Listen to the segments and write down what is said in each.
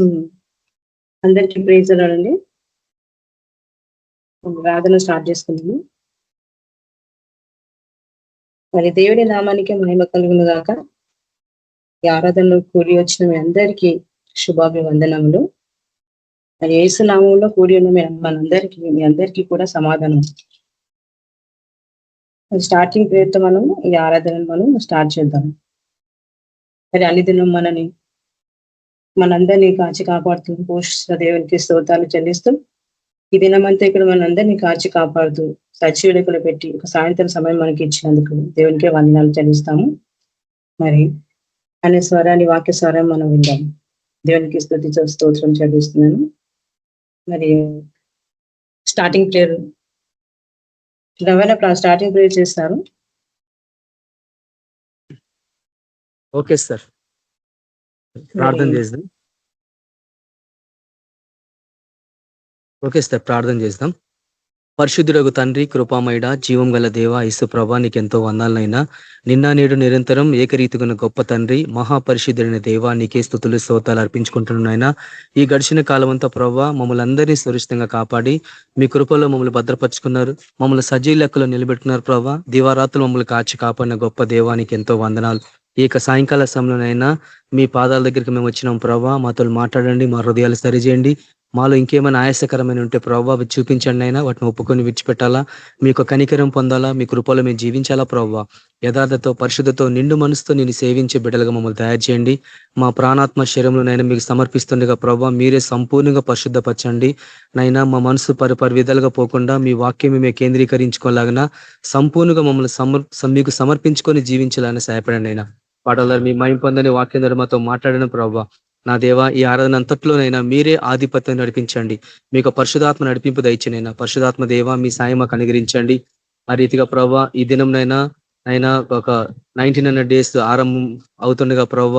ఉమ్. అందరికీ ప్రైజ్ అండి. ప్రార్థన స్టార్ట్ చేసుకుందాము. మరి దేవుడి నామానికి మహిమ కలుగును గాక. ఈ ఆరాధనలో కూడి వచ్చిన మీ అందరికీ శుభాభివందనములు. మరి యేసు నామంలో కూడి ఉన్న మీ అందరికీ కూడా సమాధానం. స్టార్టింగ్ ప్రేయర్తో మనం ఈ ఆరాధనను మనం స్టార్ట్ చేద్దాం. మరి అన్ని దినం మనందరినీ కాచి కాపాడుతూ పోషిస్తున్న దేవునికి స్తోత్రాలు చెల్లిస్తూ ఈ దినమంతా ఇక్కడ మనందరినీ కాచి కాపాడుతూ సజీవుడికలు పెట్టి ఒక సాయంత్రం సమయం మనకి ఇచ్చినందుకు దేవునికే వందనాలు చెల్లిస్తాము. మరి అనే స్వరాన్ని వాక్య స్వరం మనం విందాం. దేవునికి స్తుతి స్తోత్రం చెల్లిస్తున్నాను. మరి స్టార్టింగ్ ప్రేయర్ ఎవరైనా స్టార్టింగ్ ప్రేయర్ చేస్తారు? ఓకే సార్, ప్రార్థన చేద్దాం. ఓకే సార్, ప్రార్థన చేద్దాం. పరిశుద్ధుడగు తండ్రి, కృపామయుడ, జీవం గల దేవ, యేసు ప్రభా, నీకెంతో వందాలనైనా. నిన్న నేడు నిరంతరం ఏకరీతిగున్న గొప్ప తండ్రి, మహాపరిశుద్ధుడైన దేవ, నీకే స్తుతులు స్తోత్రాలు అర్పించుకుంటున్నాయినా. ఈ గడిచిన కాలం అంతా ప్రభా మమ్మల్ని అందరినీ సురక్షితంగా కాపాడి మీ కృపలో మమ్మల్ని భద్రపరుచుకున్నారు. మమ్మల్ని సజీవ లెక్కలో నిలబెట్టుకున్నారు ప్రభా. దివారాత్రులు మమ్మల్ని కాచి కాపాడిన గొప్ప దేవానికి ఎంతో వందనాలు. ఈ సాయంకాల సమయంలోనైనా మీ పాదాల దగ్గరికి మేము వచ్చినాం ప్రభా. మాతో మాట్లాడండి, మా హృదయాలు సరిచేయండి. మాలో ఇంకేమైనా ఆయాసకరమైన ఉంటే ప్రభావ అవి చూపించండి అయినా, వాటిని ఒప్పుకొని విడిచిపెట్టాలా. మీకు కనికరం పొందాలా, మీ కృపలో మేము జీవించాలా ప్రభావ. యథార్థతో పరిశుద్ధతో నిండు మనసుతో నేను సేవించే బిడ్డలుగా మమ్మల్ని తయారు చేయండి. మా ప్రాణాత్మ శరీరంలోనైనా మీకు సమర్పిస్తుండగా ప్రభావ మీరే సంపూర్ణంగా పరిశుద్ధపరచండి. నైనా మా మనసు విధాలుగా పోకుండా మీ వాక్యం మేము కేంద్రీకరించుకోలాగినా సంపూర్ణంగా మమ్మల్ని మీకు సమర్పించుకొని జీవించాలని సహాయపడండి. అయినా పాటలు మీ మహిమ పొందని వాక్యం ద్వారా మాతో మాట్లాడిన ప్రభావ. నా దేవా, ఈ ఆరాధన అంతట్లోనైనా మీరే ఆధిపత్యం నడిపించండి. మీకు పరిశుధాత్మ నడిపింపు దయచేనైనా. పరిశుధాత్మ దేవా, మీ సాయం మాకు అనుగ్రహించండి. ఆ రీతిగా ప్రభావ ఈ దినంనైనా ఒక 1900 days ఆరంభం అవుతుండగా ప్రభావ,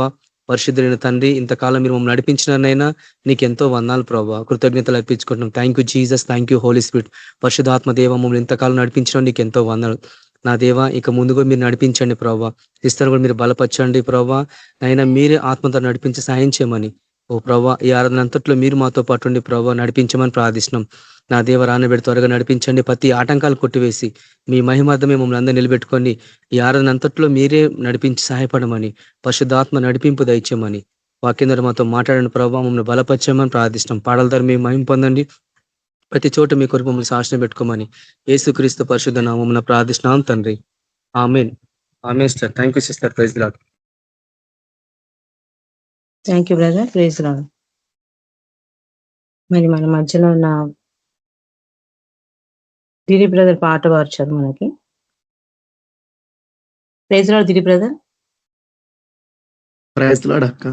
పరిశుద్ధులైన తండ్రి, ఇంతకాలం మీరు మమ్మల్ని నడిపించినైనా నీకు ఎంతో వందనాలు ప్రభావ. కృతజ్ఞతలు అర్పించుకుంటున్నాం. Thank you Jesus, thank you Holy Spirit. పరిశుధాత్మ దేవ, మమ్మల్ని ఇంతకాలం నడిపించడం నీకు ఎంతో వందనాలు. నా దేవా, ఇక ముందు కూడా మీరు నడిపించండి ప్రభావ. ఇస్తాను కూడా మీరు బలపరచండి ప్రభావ. అయినా మీరే ఆత్మతో నడిపించి సాయం చేయమని ఓ ప్రభావ, ఈ ఆరాధన అంతట్లో మీరు మాతో పాటు ఉండి ప్రభావ నడిపించమని ప్రార్థిస్తున్నాం. నా దేవ, రానబెడి త్వరగా నడిపించండి. ప్రతి ఆటంకాలు కొట్టివేసి మీ మహిమార్థమే మమ్మల్ని అందరూ నిలబెట్టుకొని ఈ ఆరాధన అంతట్లో మీరే నడిపించి సహాయపడమని, పరిశుద్ధాత్మ నడిపింపు దయచేయమని వాక్యం ద్వారా మాతో మాట్లాడిన ప్రభావ మమ్మల్ని బలపరచమని ప్రార్థిస్తున్నాం. పాటల ద్వారా మీ మహిమ పొందండి. ప్రతి చోట మీ కొరకు మమ్మల్ని శాసనం పెట్టుకోమని యేసుక్రీస్తు పరిశుద్ధ నామమున ప్రార్థిస్తున్నాం తండ్రి. Amen. Amen sir. Thank you sister. Praise Lord. Thank you brother. Praise Lord. మరి మన మధ్యలో ఉన్న దిరి బ్రదర్ పాట పార్చారు మనకి. ప్రైజ్ లార్డ్ దిరి బ్రదర్. ప్రైజ్ లార్డ్ అక్క.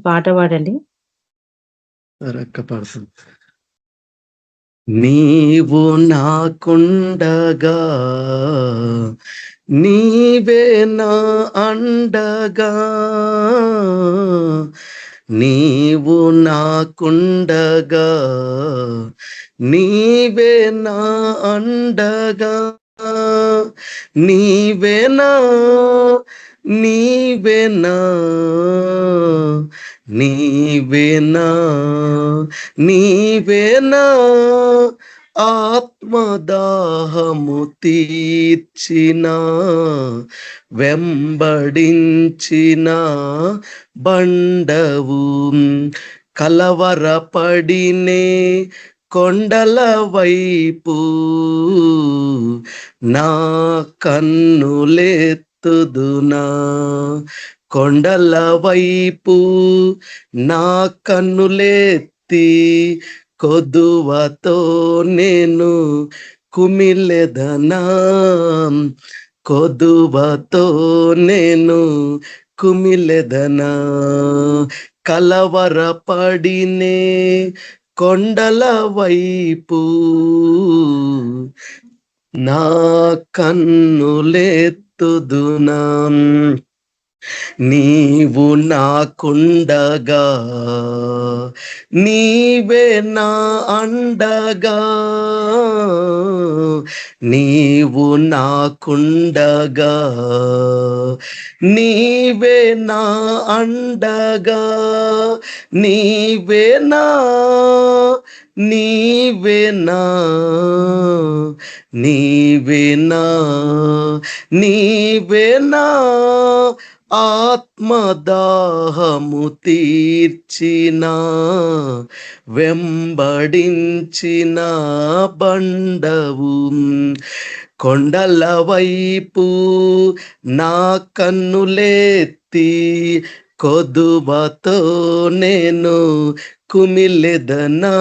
పాట పాడండి. అక్క పాడుతుంది. నీవు నాకుండగా నీవే నా అండగా, నీవు నాకుండగా నీవే నా అండగా, నీవేనా నీవేనా నీవేనా నీవేనా ఆత్మదాహము తీర్చిన వెంబడించిన బండవు, కలవరపడినే కొండల వైపు నా కన్నులెత్తుదునా, కొండల వైపు నా కన్నులెత్తి కొదువతో నేను కుమిలెదనా, కొదువతో నేను కుమిలెదనా, కలవరపడినే కొండల వైపు నా కన్నులెత్తుదునా, నీవు నాకుండగా నీవే నా అండగా, నీవు నాకుండగా నీవే నా అండగా నీవేనా నీవేనా నీవేనా నీవేనా ఆత్మదాహము తీర్చిన వెంబడించిన బండవు కొండల వైపు నా కన్నులెత్తి కొదువతో నేను కుమిలెదనా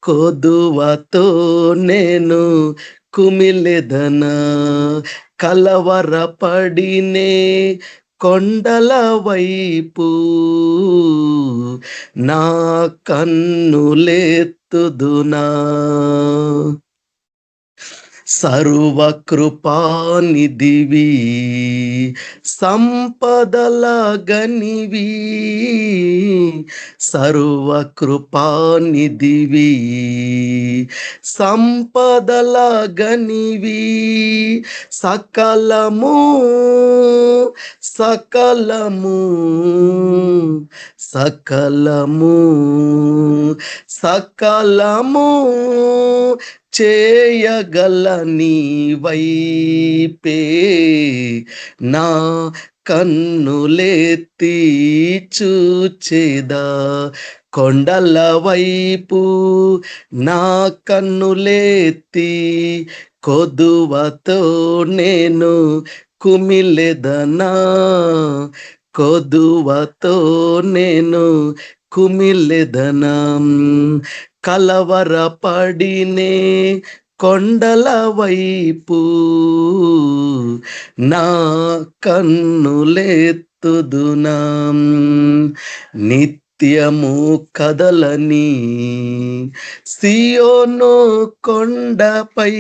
కొదువతో నేను కుమిలెదనా కలవరపడినే కొండల వైపు నా కన్నులెత్తుదునా సర్వకృపానిధివి సంపదల గనివి సర్వకృపానిధివి సంపదల గనివి సకలము సకలము సకలము సకలము చేయగల నీ వైపే నా కన్నులెత్తి చూచేదా కొండల వైపు నా కన్నులెత్తి కొదువతో నేను కుమిలెదనా కొదువతో నేను కుమిలెదనా కలవరపడినే కొండల వైపు నా కన్నులెత్తుదునా నిత్యము కదలని సియోను కొండపై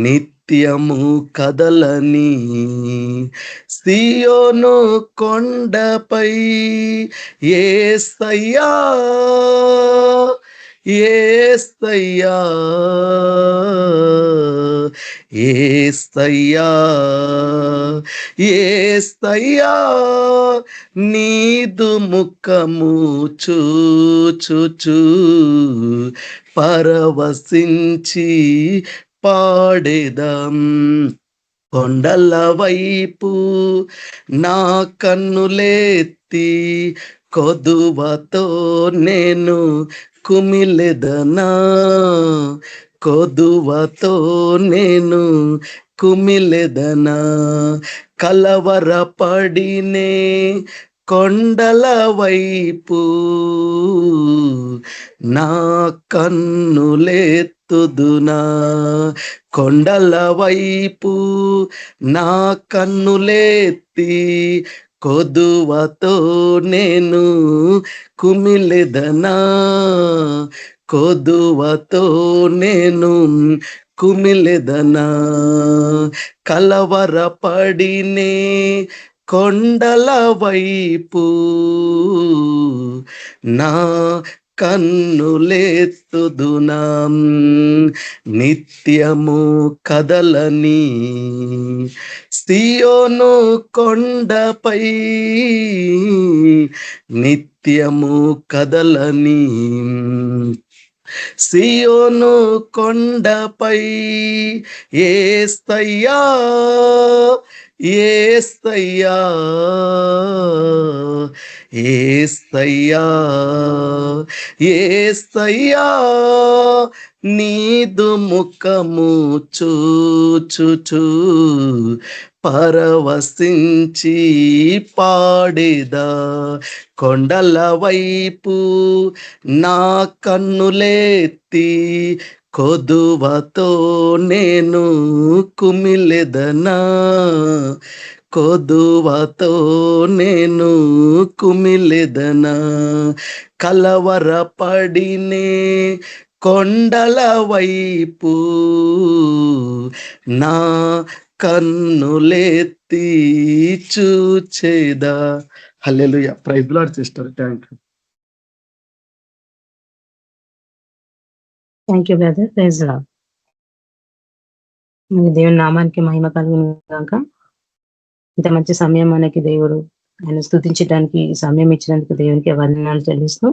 నిత్యము కదలని సియోను కొండపై యేసయ్యా యేసయ్యా యేసయ్యా యేసయ్యా నీదు ముఖము చూచుచు పరవశించి పాడేదం కొండల వైపు నా కన్నులెత్తి కొదువతో నేను కుమిలెదనా కొదువతో నేను కుమిలెదనా కలవరపడినే కొండల వైపు నా కన్నులెత్తుదునా కొండల వైపు నా కన్నులెత్తి కొదువతో నేను కుమిలెదనా కొదువతో నేను కుమిలెదనా కలవరపడినే కొండల వైపు నా కన్నులెత్తుదునా నిత్యము కదలని సియోను కొండపై నిత్యము కదలని సియోను కొండపై యేసయ్యా యేసయ్యా యేసయ్యా యేసయ్యా నీదు ముఖము చూచుచు పరవశించి పాడేదా కొండల వైపు నా కన్నులెత్తి కొదువతో నేను కుమిలెదనా కొదువతో నేను కుమిలెదనా కలవరపడినే కొండల వైపు నా కన్నులెత్తి చూచేదా. Hallelujah. Praise Lord sister. Thank you. Thank you brother. Praise Lord. దేవుని నామానికి మహిమ కలుగును గాక. ఇంత మంచి సమయం మనకి దేవుడు ఆయన స్తుతించడానికి సమయం ఇచ్చినందుకు దేవునికి వందనాలు చెల్లిస్తూ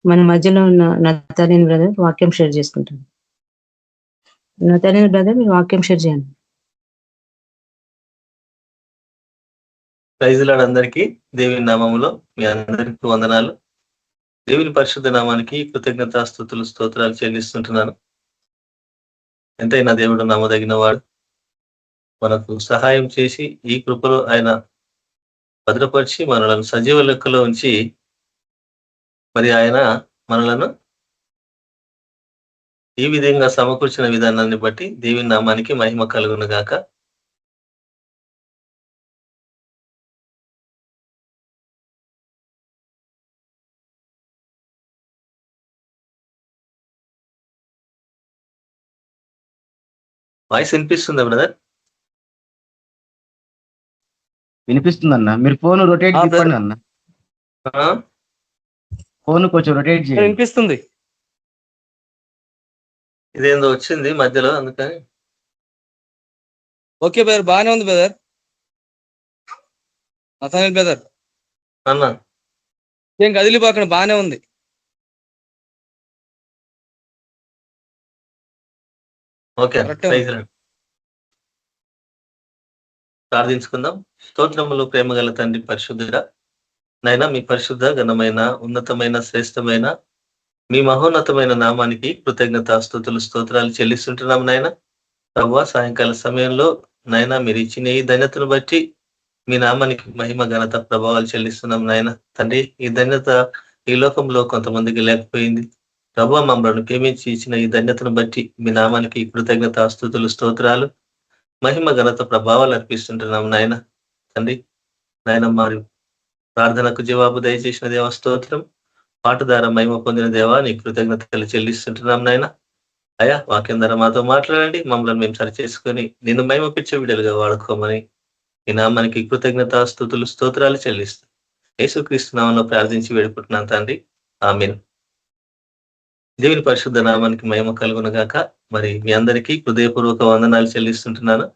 మన మధ్యలో ఉన్న నతాలియన్ బ్రదర్ వాక్యం షేర్ చేసుకుంటాను. నతాలియన్ బ్రదర్ మీరు వాక్యం షేర్ చేయండి. ప్రైజ్ లార్డ్ అందరికీ దేవుని నామములో మీ అందరికీ వందనాలు. దేవుని పరిశుద్ధ నామానికి కృతజ్ఞతాస్తుతులు స్తోత్రాలు చెల్లిస్తుంటున్నాను. ఎంతైనా దేవుడు నమ్మదగిన వాడు, మనకు సహాయం చేసి ఈ కృపలో ఆయన భద్రపరిచి మనలను సజీవ లెక్కలో ఉంచి మరి ఆయన మనలను ఈ విధంగా సమకూర్చిన విధానాన్ని బట్టి దేవుని నామానికి మహిమ కలుగును గాక. వాయిస్ వినిపిస్తుందా బ్రదర్? వినిపిస్తుందన్న. మీరు ఫోన్ రొటేట్ ఆ, చెప్పండి అన్న. ఫోన్ కొంచెం రొటేట్ చేయండి. వినిపిస్తుంది. ఇదేందో వచ్చింది మధ్యలో, అందుకని. ఓకే బ్రదర్, బాగానే ఉంది బ్రదర్. నతానియల్ బ్రదర్ అన్నా ఏం కదిలిపోకండి, బాగానే ఉంది. Okay, praise Lord. ప్రార్థించుకుందాం. స్తోత్రములు ప్రేమగల తండ్రి పరిశుద్ధుడా, నైనా మీ పరిశుద్ధ ఘనమైన ఉన్నతమైన శ్రేష్టమైన మీ మహోన్నతమైన నామానికి కృతజ్ఞతాస్తుతులు స్తోత్రాలు చెల్లిస్తుంటున్నాం నాయన. ప్రభువా, సాయంకాల సమయంలో నాయన మీరు ఇచ్చిన ఈ ధన్యతను బట్టి మీ నామానికి మహిమ ఘనత ప్రభావాలు చెల్లిస్తున్నాం నాయన. తండ్రి, ఈ ధన్యత ఈ లోకంలో కొంతమందికి లేకపోయింది. ప్రభువా, మమ్మల్ని ప్రేమించి ఇచ్చిన ఈ ధన్యతను బట్టి మీ నామానికి కృతజ్ఞతాస్తుతులు స్తోత్రాలు మహిమ ఘనత ప్రభావాలు అర్పిస్తుంటున్నాం నాయన. తండ్రి నాయన, మరి ప్రార్థనకు జవాబు దయచేసిన దేవ స్తోత్రం. పాట ద్వారా మహిమ పొందిన దేవా నీ కృతజ్ఞతలు చెల్లిస్తుంటున్నాం నాయన. అయా, వాక్యం ద్వారా మాతో మాట్లాడండి, మమ్మల్ని మేము సరి చేసుకొని నిన్ను మహిమ పిచ్చే విడలుగా వాడుకోమని ఈ నామానికి కృతజ్ఞతాస్తుతులు స్తోత్రాలు చెల్లిస్తాం. యేసుక్రీస్తు నామంలో ప్రార్థించి వేడుకుంటున్నాను తండ్రి, ఆమేన్. దేవుని పరిశుద్ధ నామానికి మహిమ కలుగును గాక. మరి మీ అందరికీ హృదయపూర్వక వందనాలు చెల్లిస్తుంటున్నాను.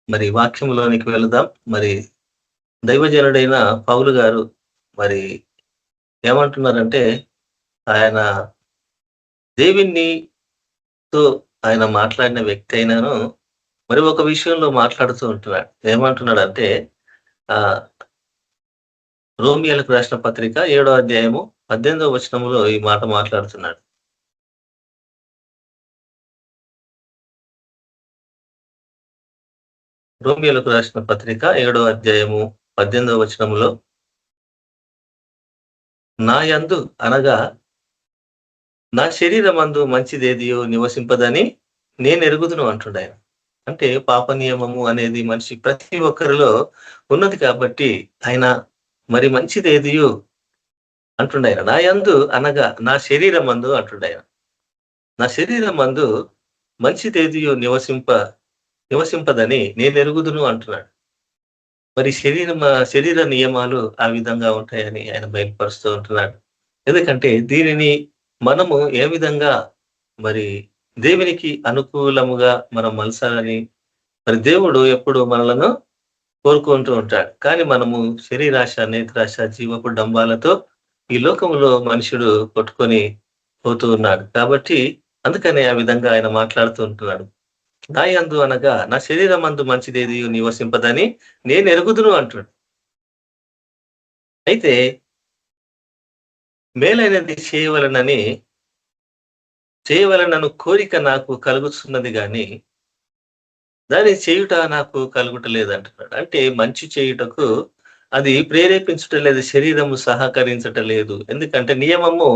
మరి వాక్యంలోనికి వెళదాం. మరి దైవజనుడైన పౌలు గారు మరి ఏమంటున్నారంటే, ఆయన దేవునితో ఆయన మాట్లాడిన వ్యక్తి అయినాను మరి ఒక విషయంలో మాట్లాడుతూ ఉంటున్నాడు. ఏమంటున్నాడంటే, రోమియోలకు రాసిన పత్రిక 7వ అధ్యాయము 18వ వచనంలో ఈ మాట మాట్లాడుతున్నాడు. రోమియోలకు రాసిన పత్రిక 7వ అధ్యాయము 18వ వచనంలో, నా యందు అనగా నా శరీరమందు మంచిదేదియో నివసింపదని నేను ఎరుగుదును అంటున్నాను. అంటే పాప నియమము అనేది మనిషి ప్రతి ఒక్కరిలో ఉన్నది కాబట్టి ఆయన మరి మంచిదేదియో అంటున్నాయన. నా యందు అనగా నా శరీరమందు అంటున్నాయన. నా శరీరమందు మంచిదేదియో నివసింపదని నేను ఎరుగుదును అంటున్నాడు. మరి శరీర నియమాలు ఆ విధంగా ఉంటాయని ఆయన బయలుపరుస్తూ ఉంటున్నాడు. ఎందుకంటే దీనిని మనము ఏ విధంగా మరి దేవునికి అనుకూలముగా మనం మలసాలని మరి దేవుడు ఎప్పుడు మనలను కోరుకుంటూ ఉంటాడు. కానీ మనము శరీరాశ, నేత్రాశ, జీవపు డంబాలతో ఈ లోకంలో మనుషుడు కొట్టుకొని పోతూ ఉన్నాడు. కాబట్టి అందుకనే ఆ విధంగా ఆయన మాట్లాడుతూ ఉంటున్నాడు. నా యందు అనగా నా శరీరం అందు మంచిదేది నివసింపదని నేను ఎరుగుదును అంటున్నాడు. అయితే మేలైనది చేయవలనను కోరిక నాకు కలుగుతున్నది కానీ దాన్ని చేయుట నాకు కలుగుటలేదు అంటున్నాడు. అంటే మంచి చేయుటకు అది ప్రేరేపించటలేదు, శరీరము సహకరించటలేదు. ఎందుకంటే నియమము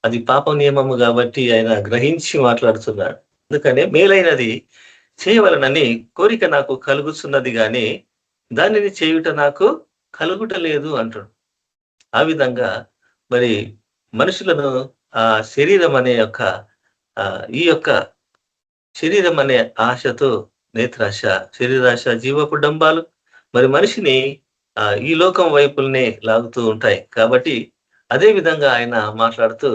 అది పాప నియమము కాబట్టి ఆయన గ్రహించి మాట్లాడుతున్నాడు. అందుకనే మేలైనది చేయవలనని కోరిక నాకు కలుగుతున్నది కానీ దానిని చేయుట నాకు కలుగుటలేదు అంటాడు. ఆ విధంగా మరి మనుషులను ఆ శరీరం అనే ఈ యొక్క శరీరం అనే ఆశతో నేత్రాశ, శరీరాశ, జీవపు డంబాలు మరి మనిషిని ఈ లోకం వైపులనే లాగుతూ ఉంటాయి. కాబట్టి అదే విధంగా ఆయన మాట్లాడుతూ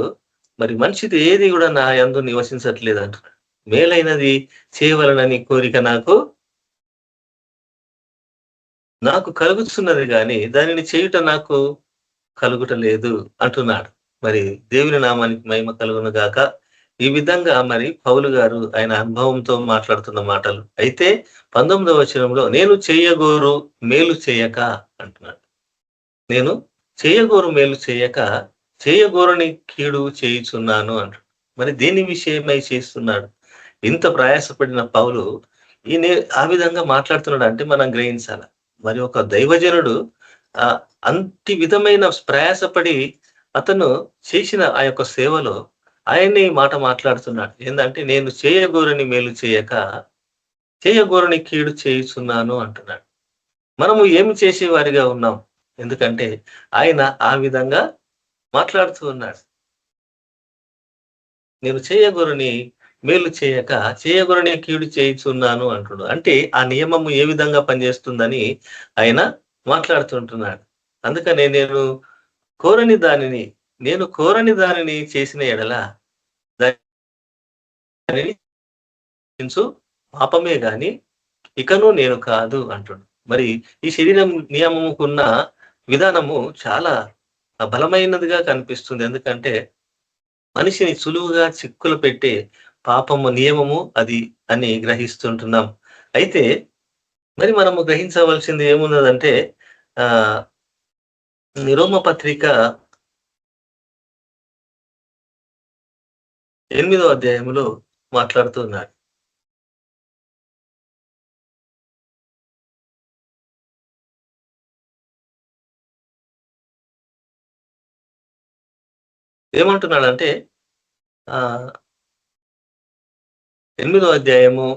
మరి మనిషిది ఏది కూడా నా యందు నివసించట్లేదు అంటున్నాడు. మేలైనది చేయవలనని కోరిక నాకు కలుగుతున్నది కానీ దానిని చేయుట నాకు కలుగుట లేదు అంటున్నాడు. మరి దేవుని నామానికి మహిమ కలుగును గాక. ఈ విధంగా మరి పౌలు గారు ఆయన అనుభవంతో మాట్లాడుతున్న మాటలు. అయితే 19వ వచనంలో నేను చేయగోరు మేలు చేయక అంటున్నాడు. నేను చేయగోరు మేలు చేయక చేయగోరని కీడు చేయుచున్నాను అంటాడు. మరి దేని విషయమై చేస్తున్నాడు? ఇంత ప్రయాసపడిన పౌలు ఈయన ఆ విధంగా మాట్లాడుతున్నాడు అంటే మనం గ్రహించాలి. మరి ఒక దైవజనుడు అంతి విధమైన ప్రయాసపడి అతను చేసిన ఆ యొక్క సేవలో ఆయన్ని మాట మాట్లాడుతున్నాడు. ఏంటంటే నేను చేయగోరని మేలు చేయక చేయగోరని కీడు చేయుచున్నాను అంటున్నాడు. మనము ఏమి చేసేవారిగా ఉన్నాం? ఎందుకంటే ఆయన ఆ విధంగా మాట్లాడుతూ ఉన్నాడు. నేను చేయగోరని మేలు చేయక చేయగోరని కీడు చేయుచున్నాను అంటున్నాడు. అంటే ఆ నియమము ఏ విధంగా పనిచేస్తుందని ఆయన మాట్లాడుతుంటున్నాడు. అందుకనే నేను కోరని దానిని చేసిన ఎడల దానిని పాపమే గాని ఇకను నేను కాదు అంటున్నాడు. మరి ఈ శరీరం నియమముకున్న విధానము చాలా బలమైనదిగా కనిపిస్తుంది. ఎందుకంటే మనిషిని సులువుగా చిక్కులు పెట్టే పాపము నియమము అది అని గ్రహిస్తుంటున్నాం. అయితే మరి మనము గ్రహించవలసింది ఏమున్నదంటే రోమ పత్రిక 8వ అధ్యాయంలో మాట్లాడుతున్నాడు. ఏమంటున్నాడంటే 8వ అధ్యాయము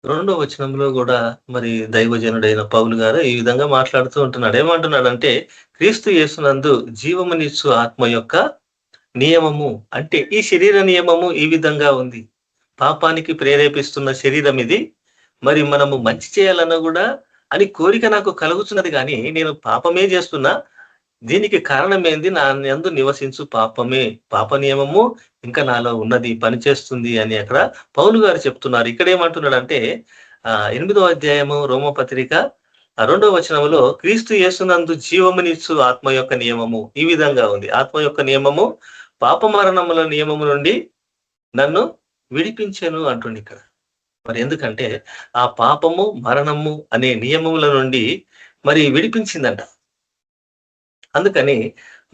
2వ వచనంలో కూడా మరి దైవజనుడైన పౌలు గారు ఈ విధంగా మాట్లాడుతూ ఉంటున్నాడు. ఏమంటున్నాడంటే క్రీస్తు యేసునందు జీవమునిచ్చు ఆత్మ యొక్క నియమము. అంటే ఈ శరీర నియమము ఈ విధంగా ఉంది. పాపానికి ప్రేరేపిస్తున్న శరీరం ఇది. మరి మనము మంచి చేయాలన్నా కూడా అని కోరిక నాకు కలుగుతున్నది కానీ నేను పాపమే చేస్తున్నా. దీనికి కారణం ఏంది? నా యందు నివసించు పాపమే, పాప నియమము ఇంకా నాలో ఉన్నది, పనిచేస్తుంది అని అక్కడ పౌలు గారు చెప్తున్నారు. ఇక్కడ ఏమంటున్నాడంటే 8వ అధ్యాయము రోమపత్రిక 2వ వచనంలో క్రీస్తు యేసునందు జీవమునిచ్చు ఆత్మ యొక్క నియమము ఈ విధంగా ఉంది. ఆత్మ యొక్క నియమము పాప మరణముల నియమము నుండి నన్ను విడిపించెను అంటుంది ఇక్కడ. మరి ఎందుకంటే ఆ పాపము మరణము అనే నియమముల నుండి మరి విడిపించిందంట. అందుకని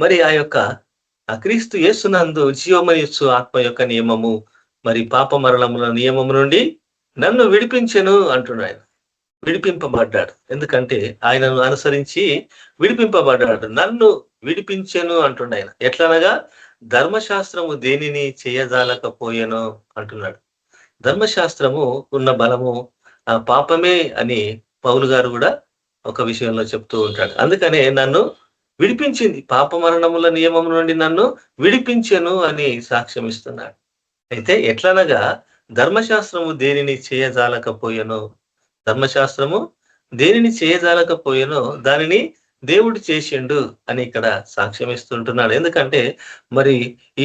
మరి ఆ యొక్క క్రీస్తు యేసునందు జీవమనిచ్చు ఆత్మ యొక్క నియమము మరి పాప మరణముల నియమము నుండి నన్ను విడిపించెను అంటున్నాడు. విడిపింపబడ్డాడు. ఎందుకంటే ఆయనను అనుసరించి విడిపింపబడ్డాడు. నన్ను విడిపించెను అంటుండ ఆయన. ఎట్లనగా ధర్మశాస్త్రము దేనిని చేయజాలకపోయేను అంటున్నాడు. ధర్మశాస్త్రము ఉన్న బలము పాపమే అని పౌలు గారు కూడా ఒక విషయంలో చెప్తూ ఉంటాడు. అందుకనే నన్ను విడిపించింది, పాప మరణముల నియమం నుండి నన్ను విడిపించెను అని సాక్ష్యం ఇస్తున్నాడు. అయితే ఎట్లనగా ధర్మశాస్త్రము దేనిని చేయజాలకపోయేనో, ధర్మశాస్త్రము దేనిని చేయజాలకపోయేనో దానిని దేవుడు చేసిండు అని ఇక్కడ సాక్ష్యం ఇస్తుంటున్నాడు. ఎందుకంటే మరి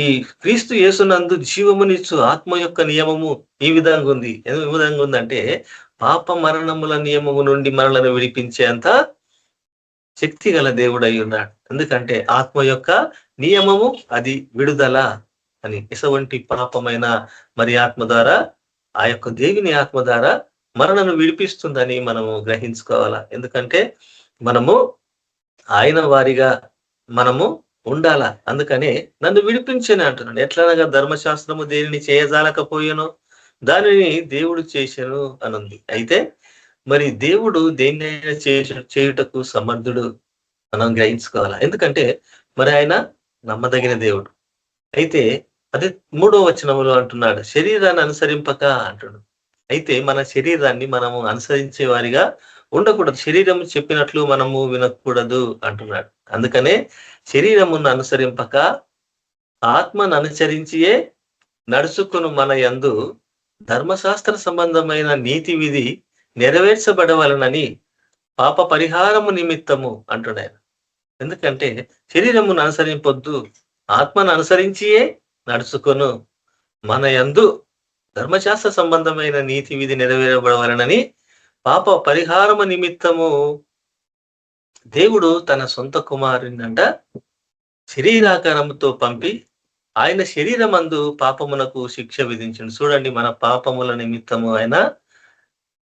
ఈ క్రీస్తు యేసునందు జీవమునిచ్చు ఆత్మ యొక్క నియమము ఈ విధంగా ఉంది. ఏ విధంగా ఉందంటే పాప మరణముల నియమము నుండి మనలను విడిపించేంత శక్తి గల దేవుడు అయి ఉన్నాడు. ఎందుకంటే ఆత్మ యొక్క నియమము అది విడుదల అని. ఎటువంటి పాపమైన మరి ఆత్మ ద్వారా ఆ యొక్క దేవుని ఆత్మ ద్వారా మనలను విడిపిస్తుందని మనము గ్రహించుకోవాలా. ఎందుకంటే మనము ఆయన వారిగా మనము ఉండాలా. అందుకనే నన్ను విడిపించని అంటున్నాడు. ఎట్లనగా ధర్మశాస్త్రము దేనిని చేయజాలకపోయేనో దానిని దేవుడు చేశాను అనుంది. అయితే మరి దేవుడు దేన్నైనా చేయుటకు సమర్థుడు మనం గ్రహించుకోవాలా. ఎందుకంటే మరి ఆయన నమ్మదగిన దేవుడు. అయితే అదే 3వ వచనంలో అంటున్నాడు శరీరాన్ని అనుసరింపక అంటున్నాడు. అయితే మన శరీరాన్ని మనము అనుసరించే వారిగా ఉండకూడదు. శరీరం చెప్పినట్లు మనము వినకూడదు అంటున్నాడు. అందుకనే శరీరమును అనుసరింపక ఆత్మను అనుసరించియే నడుచుకును మన యందు ధర్మశాస్త్ర సంబంధమైన నీతి విధి నెరవేర్చబడవలనని పాప పరిహారము నిమిత్తము అంటున్నాడు. ఎందుకంటే శరీరమును అనుసరింపొద్దు, ఆత్మను అనుసరించియే నడుచుకొను. మన యందు ధర్మశాస్త్ర సంబంధమైన నీతి విధి నెరవేరబడవలనని పాప పరిహారము నిమిత్తము దేవుడు తన సొంత కుమారునంట శరీరాకారముతో పంపి ఆయన శరీరమందు పాపమునకు శిక్ష విధించండి. చూడండి, మన పాపముల నిమిత్తము ఆయన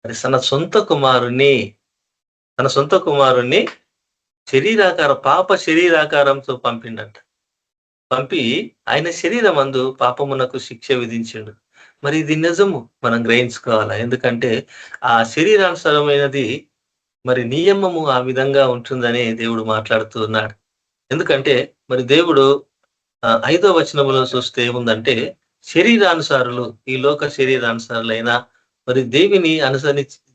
తన సొంత కుమారుణ్ణి పాప శరీరాకారంతో పంపిండంట. పంపి ఆయన శరీరమందు పాపమునకు శిక్ష విధించిండు. మరి ఇది నిజము, మనం గ్రహించుకోవాలా. ఎందుకంటే ఆ శరీరానుసారమైనది మరి నియమము ఆ విధంగా ఉంటుందని దేవుడు మాట్లాడుతూ ఉన్నాడు. ఎందుకంటే మరి దేవుడు 5వ వచనములో చూస్తే ఏముందంటే, శరీరానుసారులు, ఈ లోక శరీరానుసారులైనా మరి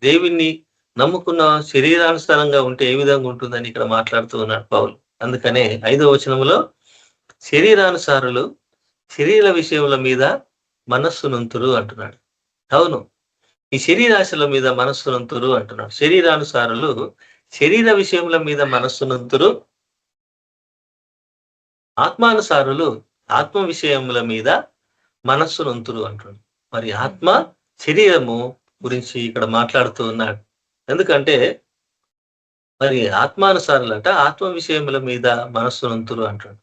దేవుని నమ్ముకున్న శరీరానుసారంగా ఉంటే ఏ విధంగా ఉంటుందని ఇక్కడ మాట్లాడుతూ ఉన్నాడు పౌలు. అందుకనే 5వ వచనములో శరీరానుసారులు శరీర విషయముల మీద మనస్సునంతురు అంటున్నాడు. అవును, ఈ శరీరాశల మీద మనస్సునంతురు అంటున్నాడు. శరీరానుసారులు శరీర విషయముల మీద మనస్సునంతురు, ఆత్మానుసారులు ఆత్మ విషయముల మీద మనస్సునంతురు అంటున్నాడు. మరి ఆత్మ శరీరము గురించి ఇక్కడ మాట్లాడుతూ ఉన్నాడు. ఎందుకంటే మరి ఆత్మానుసారులంట ఆత్మ విషయముల మీద మనస్సునంతురు అంటాడు.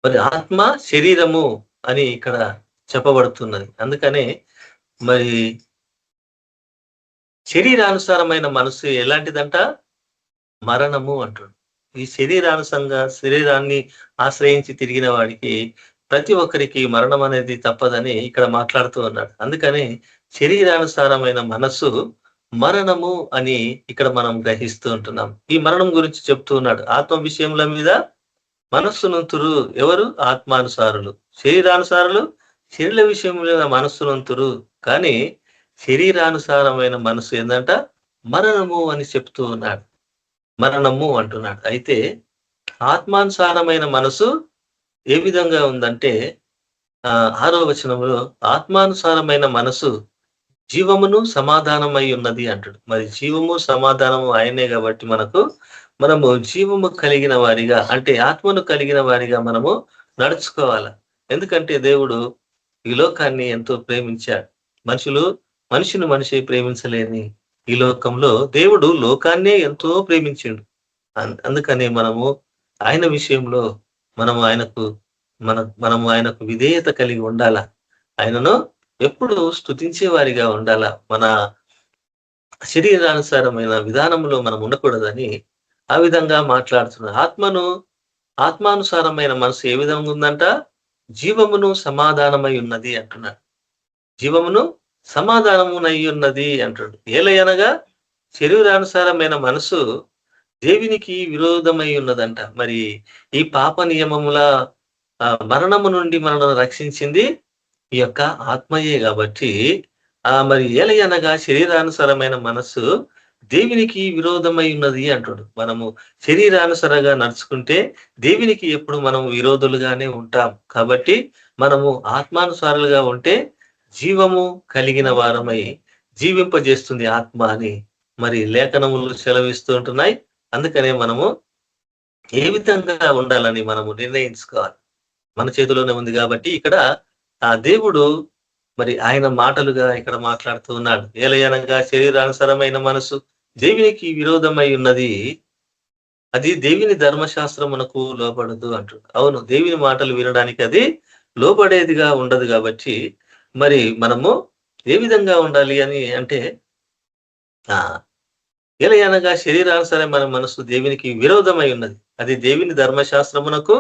మరి ఆత్మ శరీరము అని ఇక్కడ చెప్పబడుతున్నది. అందుకనే మరి శరీరానుసారమైన మనసు ఎలాంటిదంట? మరణము అంటాడు. ఈ శరీరాన్ని ఆశ్రయించి తిరిగిన వాడికి ప్రతి ఒక్కరికి మరణం అనేది తప్పదని ఇక్కడ మాట్లాడుతూ ఉన్నాడు. అందుకని శరీరానుసారమైన మనస్సు మరణము అని ఇక్కడ మనం గ్రహిస్తూ ఉంటున్నాం. ఈ మరణం గురించి చెప్తూ ఉన్నాడు. ఆత్మ విషయముల మీద మనస్సునంతురు ఎవరు? ఆత్మానుసారులు. శరీరానుసారులు శరీర విషయముల మీద మనస్సునంతురు. కానీ శరీరానుసారమైన మనసు ఏందంట? మరణము అని చెప్తూ ఉన్నాడు. మరణము అంటున్నాడు. అయితే ఆత్మానుసారమైన మనసు ఏ విధంగా ఉందంటే 6వ వచనంలో ఆత్మానుసారమైన మనసు జీవమును సమాధానమై ఉన్నది అంటాడు. మరి జీవము సమాధానము ఆయనే కాబట్టి మనము జీవము కలిగిన వారిగా, అంటే ఆత్మను కలిగిన వారిగా మనము నడుచుకోవాలి. ఎందుకంటే దేవుడు ఈ లోకాన్ని ఎంతో ప్రేమించాడు. మనిషి ప్రేమించలేని ఈ లోకంలో దేవుడు లోకాన్నే ఎంతో ప్రేమించిండు. అందుకనే మనము ఆయన విషయంలో మనము ఆయనకు విధేయత కలిగి ఉండాలా. ఆయనను ఎప్పుడు స్తుతించే వారిగా ఉండాలా. మన శరీరానుసారమైన విధానంలో మనం ఉండకూడదని ఆ విధంగా మాట్లాడుతున్నారు. ఆత్మానుసారమైన మనసు ఏ విధంగా ఉందంట? జీవమును సమాధానమై ఉన్నది అంటున్నాడు. జీవమును సమాధానమునై ఉన్నది అంటాడు. ఏలయనగా శరీరానుసారమైన మనసు దేవునికి విరోధమై ఉన్నదంట. మరి ఈ పాప నియమముల మరణము నుండి మనల్ని రక్షించింది ఈ యొక్క ఆత్మయే కాబట్టి మరి ఏలయనగా శరీరానుసారమైన మనస్సు దేవునికి విరోధమై ఉన్నది అంటాడు. మనము శరీరానుసారంగా నడుచుకుంటే దేవునికి ఎప్పుడు మనం విరోధులుగానే ఉంటాం. కాబట్టి మనము ఆత్మానుసారులుగా ఉంటే జీవము కలిగిన వారమై జీవింపజేస్తుంది ఆత్మ అని మరి లేఖనములు సెలవిస్తూ ఉంటున్నాయి. అందుకనే మనము ఏ విధంగా ఉండాలని మనము నిర్ణయించుకోవాలి. మన చేతిలోనే ఉంది కాబట్టి ఇక్కడ ఆ దేవుడు మరి ఆయన మాటలుగా ఇక్కడ మాట్లాడుతూ ఉన్నాడు. ఏలయనగా శరీరానుసారమైన మనసు దేవునికి విరోధమై ఉన్నది, అది దేవుని ధర్మశాస్త్రమునకు లోబడదు అంటాడు. అవును, దేవుని మాటలు వినడానికి అది లోబడేదిగా ఉండదు. కాబట్టి మరి మనము ఏ విధంగా ఉండాలి అని అంటే ఏలయనగా శరీరానుసారమైన మనసు దేవునికి విరోధమై ఉన్నది, అది దేవుని ధర్మశాస్త్రమునకు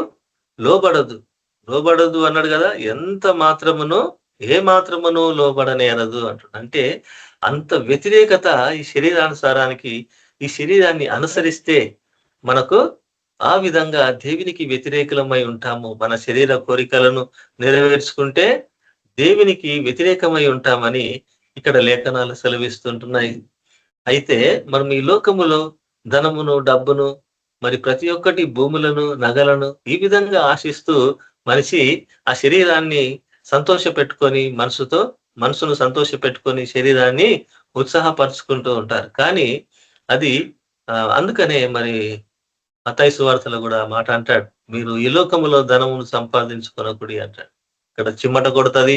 లోబడదు అన్నాడు కదా. ఏ మాత్రమును లోబడనేరదు అంటాడు. అంటే అంత వ్యతిరేకత ఈ శరీరానుసారానికి. ఈ శరీరాన్ని అనుసరిస్తే మనకు ఆ విధంగా దేవునికి వ్యతిరేకమై ఉంటాము. మన శరీర కోరికలను నెరవేర్చుకుంటే దేవునికి వ్యతిరేకమై ఉంటామని ఇక్కడ లేఖనాలు సెలవిస్తుంటున్నాయి. అయితే మనం ఈ లోకములో ధనమును, డబ్బును, మరి ప్రతి ఒక్కటి భూములను, నగలను ఈ విధంగా ఆశిస్తూ మనిషి ఆ శరీరాన్ని సంతోష పెట్టుకొని మనసును సంతోష పెట్టుకొని శరీరాన్ని ఉత్సాహపరుచుకుంటూ ఉంటారు. కానీ అది అందుకనే మరి మత్తయి సువార్తలో కూడా ఆ మాట అంటాడు, మీరు ఈ లోకములో ధనమును సంపాదించుకొనకుడి అంటాడు. ఇక్కడ చిమ్మట కొడుతుంది,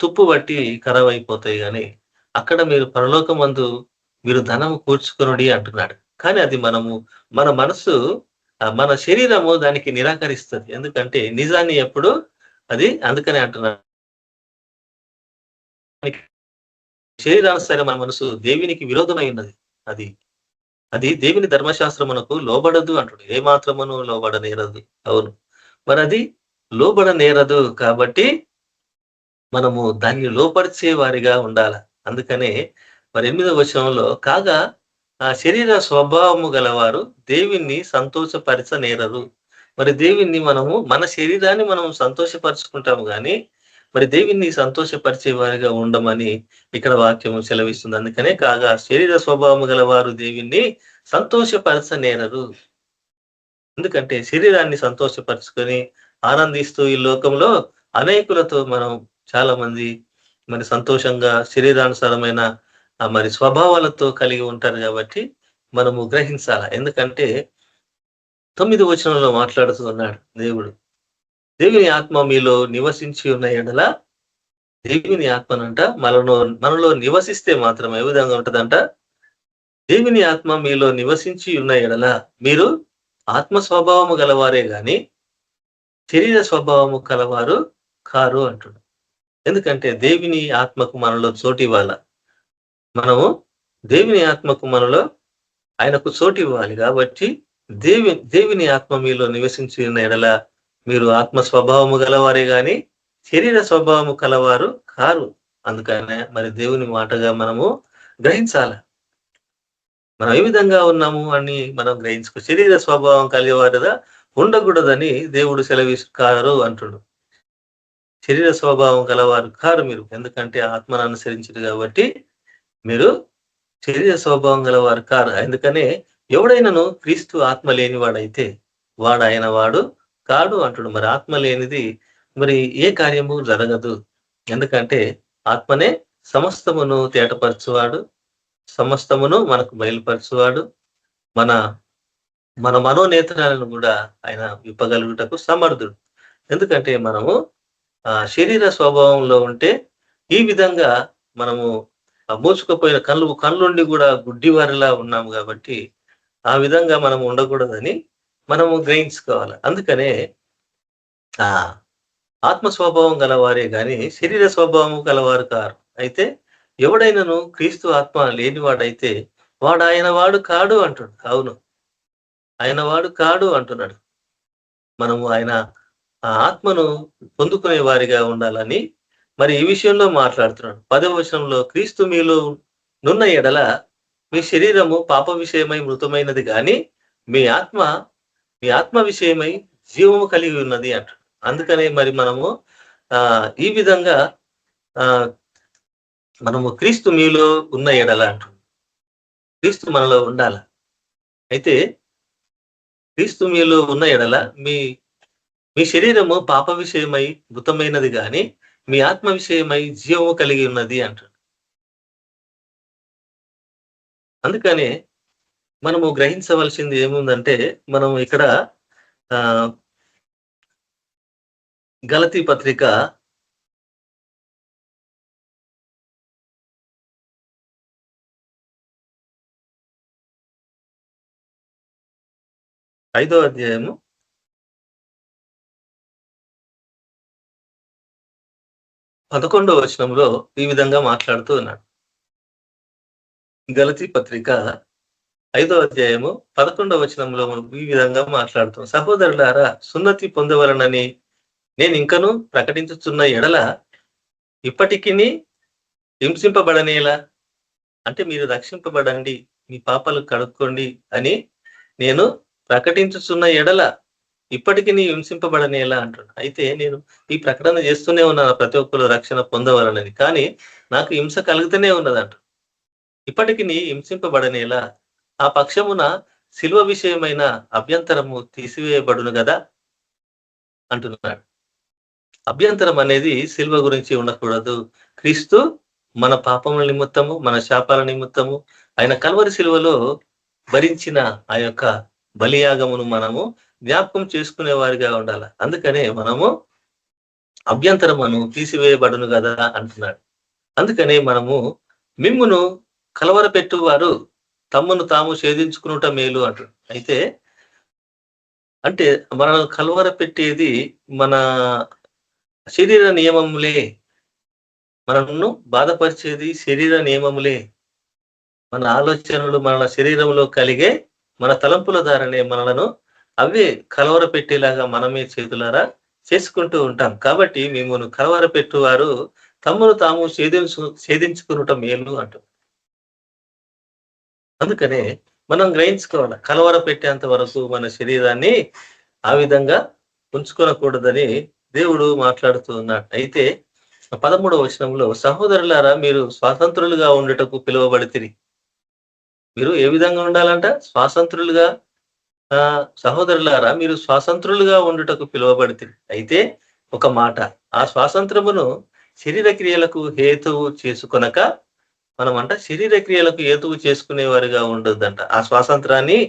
తుప్పు బట్టి ఖరాబ్ అయిపోతాయి, కానీ అక్కడ మీరు పరలోకమందు మీరు ధనము కూర్చుకొనుడి అంటున్నాడు. కానీ అది మన మనసు, మన శరీరము దానికి నిరాకరిస్తుంది. ఎందుకంటే నిజాన్ని ఎప్పుడు అది, అందుకనే అంటున్నాడు, శరీరానుసారి మన మనసు దేవునికి విరోధమై ఉన్నది. అది అది దేవుని ధర్మశాస్త్రమునకు లోబడదు అంటుడు. ఏ మాత్రమును లోబడనేరదు. అవును, మరి అది లోబడనేరదు కాబట్టి మనము దాన్ని లోపరిచే వారిగా ఉండాల. అందుకనే మరి 8వ వచనంలో, కాగా ఆ శరీర స్వభావము గలవారు దేవుణ్ణి సంతోషపరచనేరరు. మరి దేవుణ్ణి మన శరీరాన్ని మనం సంతోషపరుచుకుంటాము, కానీ మరి దేవుణ్ణి సంతోషపరిచే వారిగా ఉండమని ఇక్కడ వాక్యము సెలవిస్తుంది. అందుకనే కాగా శరీర స్వభావము గలవారు దేవుణ్ణి సంతోషపరచనేరరు. ఎందుకంటే శరీరాన్ని సంతోషపరుచుకొని ఆనందిస్తూ ఈ లోకంలో అనేకులతో మనం చాలా మంది మరి సంతోషంగా శరీరానుసారమైన మరి స్వభావాలతో కలిగి ఉంటారు. కాబట్టి మనము గ్రహించాల. ఎందుకంటే 9వ వచనంలో మాట్లాడుతూ ఉన్నాడు దేవుడు, దేవుని ఆత్మ మీలో నివసించి ఉన్న ఎడల, దేవుని ఆత్మనంట మనలో నివసిస్తే మాత్రం ఏ విధంగా ఉంటదంట, దేవుని ఆత్మ మీలో నివసించి ఉన్న ఎడల మీరు ఆత్మ స్వభావము గలవారే గాని శరీర స్వభావము కలవారు కారు అంటుడు. ఎందుకంటే దేవుని ఆత్మకు మనలో చోటు ఇవ్వాల. మనము దేవుని ఆత్మకు మనలో ఆయనకు చోటు ఇవ్వాలి. కాబట్టి దేవుని ఆత్మ మీలో నివసించి ఉన్న ఎడల మీరు ఆత్మ స్వభావము గలవారే గాని శరీర స్వభావము కలవారు కారు. అందుకనే మరి దేవుని మాటగా మనము గ్రహించాల. మనం ఏ విధంగా ఉన్నాము అని మనం గ్రహించుకో. శరీర స్వభావం కలిగేవారుగా ఉండకూడదని దేవుడు సెలవిస్తారు అంటుడు. శరీర స్వభావం గలవారు కారు మీరు, ఎందుకంటే ఆత్మను అనుసరించరు కాబట్టి మీరు శరీర స్వభావం గలవారు కారు. అందుకనే ఎవడైనాను క్రీస్తు ఆత్మ లేనివాడైతే వాడు ఆయన వాడు కాడు అంటుడు. మరి ఆత్మ లేనిది మరి ఏ కార్యము జరగదు. ఎందుకంటే ఆత్మనే సమస్తమును తేటపరచువాడు, సమస్తమును మనకు బయలుపరచువాడు, మన మనోనేత్రాలను కూడా ఆయన విప్పగలుగుటకు సమర్థుడు. ఎందుకంటే మనము శరీర స్వభావంలో ఉంటే ఈ విధంగా మనము మూసుకుపోయిన కళ్ళుండి కూడా గుడ్డివారిలా ఉన్నాము. కాబట్టి ఆ విధంగా మనం ఉండకూడదని మనము గ్రహించుకోవాలి. అందుకనే ఆత్మ స్వభావం గలవారే గాని శరీర స్వభావం గలవారు కారు. అయితే ఎవడైనాను క్రీస్తు ఆత్మ లేనివాడైతే వాడు ఆయన వాడు కాడు అంటుడు. అవును, ఆయన వాడు కాడు అంటున్నాడు. మనము ఆయన ఆత్మను పొందుకునే వారిగా ఉండాలని మరి ఈ విషయంలో మాట్లాడుతున్నాడు. 10వ వచనంలో, క్రీస్తు మీలో నున్న ఎడల మీ శరీరము పాప విషయమై మృతమైనది కానీ మీ ఆత్మ విషయమై జీవము కలిగి ఉన్నది అంటాడు. అందుకనే మరి మనము ఈ విధంగా మనము క్రీస్తు మీలో ఉన్న ఎడల అంటాడు. క్రీస్తు మనలో ఉండాల. అయితే క్రీస్తు మీలో ఉన్న ఎడల మీ శరీరము పాప విషయమై మృతమైనది కానీ మీ ఆత్మ విషయమై జీవము కలిగి ఉన్నది అంటాడు. అందుకనే మనము గ్రహించవలసింది ఏముందంటే, మనం ఇక్కడ గలతీ పత్రిక 5వ అధ్యాయము 11వ వచనంలో ఈ విధంగా మాట్లాడుతూ ఉన్నాడు. గలతీ పత్రిక 5వ అధ్యాయము 11వ వచనంలో ఈ విధంగా మాట్లాడుతున్నాం. సహోదరులారా, సున్నతి పొందవలనని నేను ఇంకను ప్రకటించుచున్న ఎడల ఇప్పటికీ హింసింపబడనేలా, అంటే మీరు రక్షింపబడండి, మీ పాపాలు కడుక్కోండి అని నేను ప్రకటించుచున్న ఎడల ఇప్పటికీ హింసింపబడనేలా అంటున్నాడు. అయితే నేను ఈ ప్రకటన చేస్తూనే ఉన్నాను, ప్రతి ఒక్కరు రక్షణ పొందవలనని, కానీ నాకు హింస కలుగుతూనే ఉన్నదంట. ఇప్పటికీ హింసింపబడనేలా ఆ పక్షమున శిలువ విషయమైన అభ్యంతరము తీసివేయబడును కదా అంటున్నాడు. అభ్యంతరం అనేది శిలువ గురించి ఉండకూడదు. క్రీస్తు మన పాపముల నిమిత్తము, మన శాపాల నిమిత్తము ఆయన కల్వరి శిలువలో భరించిన ఆ యొక్క బలియాగమును మనము జ్ఞాపకం చేసుకునే వారిగా ఉండాలి. అందుకనే మనము అభ్యంతరమును తీసివేయబడును కదా అంటున్నాడు. అందుకనే మనము మిమ్మును కలవరపెట్టువారు తమ్మును తాము ఛేదించుకునుట మేలు అంటాడు. అయితే అంటే మనల్ని కలవర పెట్టేది మన శరీర నియమములే, మనను బాధపరిచేది శరీర నియమములే, మన ఆలోచనలు మన శరీరంలో కలిగే మన తలంపుల ద్వారానే మనలను అవే కలవర పెట్టేలాగా మనమే చేతులారా చేసుకుంటూ ఉంటాం. కాబట్టి మిమ్మల్ని కలవర పెట్టువారు తమ్మును తాము ఛేదించుకునుట మేలు అంటాం. అందుకనే మనం గ్రహించుకోవాలి, కలవర పెట్టేంత వరకు మన శరీరాన్ని ఆ విధంగా ఉంచుకోనకూడదని దేవుడు మాట్లాడుతూ ఉన్నాడు. అయితే 13వ వచనంలో సహోదరులారా మీరు స్వాతంత్రులుగా ఉండటకు పిలువబడితిరి. మీరు ఏ విధంగా ఉండాలంట? స్వాతంత్రులుగా. సహోదరులారా మీరు స్వాతంత్రులుగా ఉండుటకు పిలువబడితిరి. అయితే ఒక మాట, ఆ స్వాతంత్రమును శరీర క్రియలకు హేతువు చేసుకొనక మనమంట శరీర క్రియలకు హేతువు చేసుకునేవారుగా ఉండొద్దంట. ఆ స్వాతంత్రాన్ని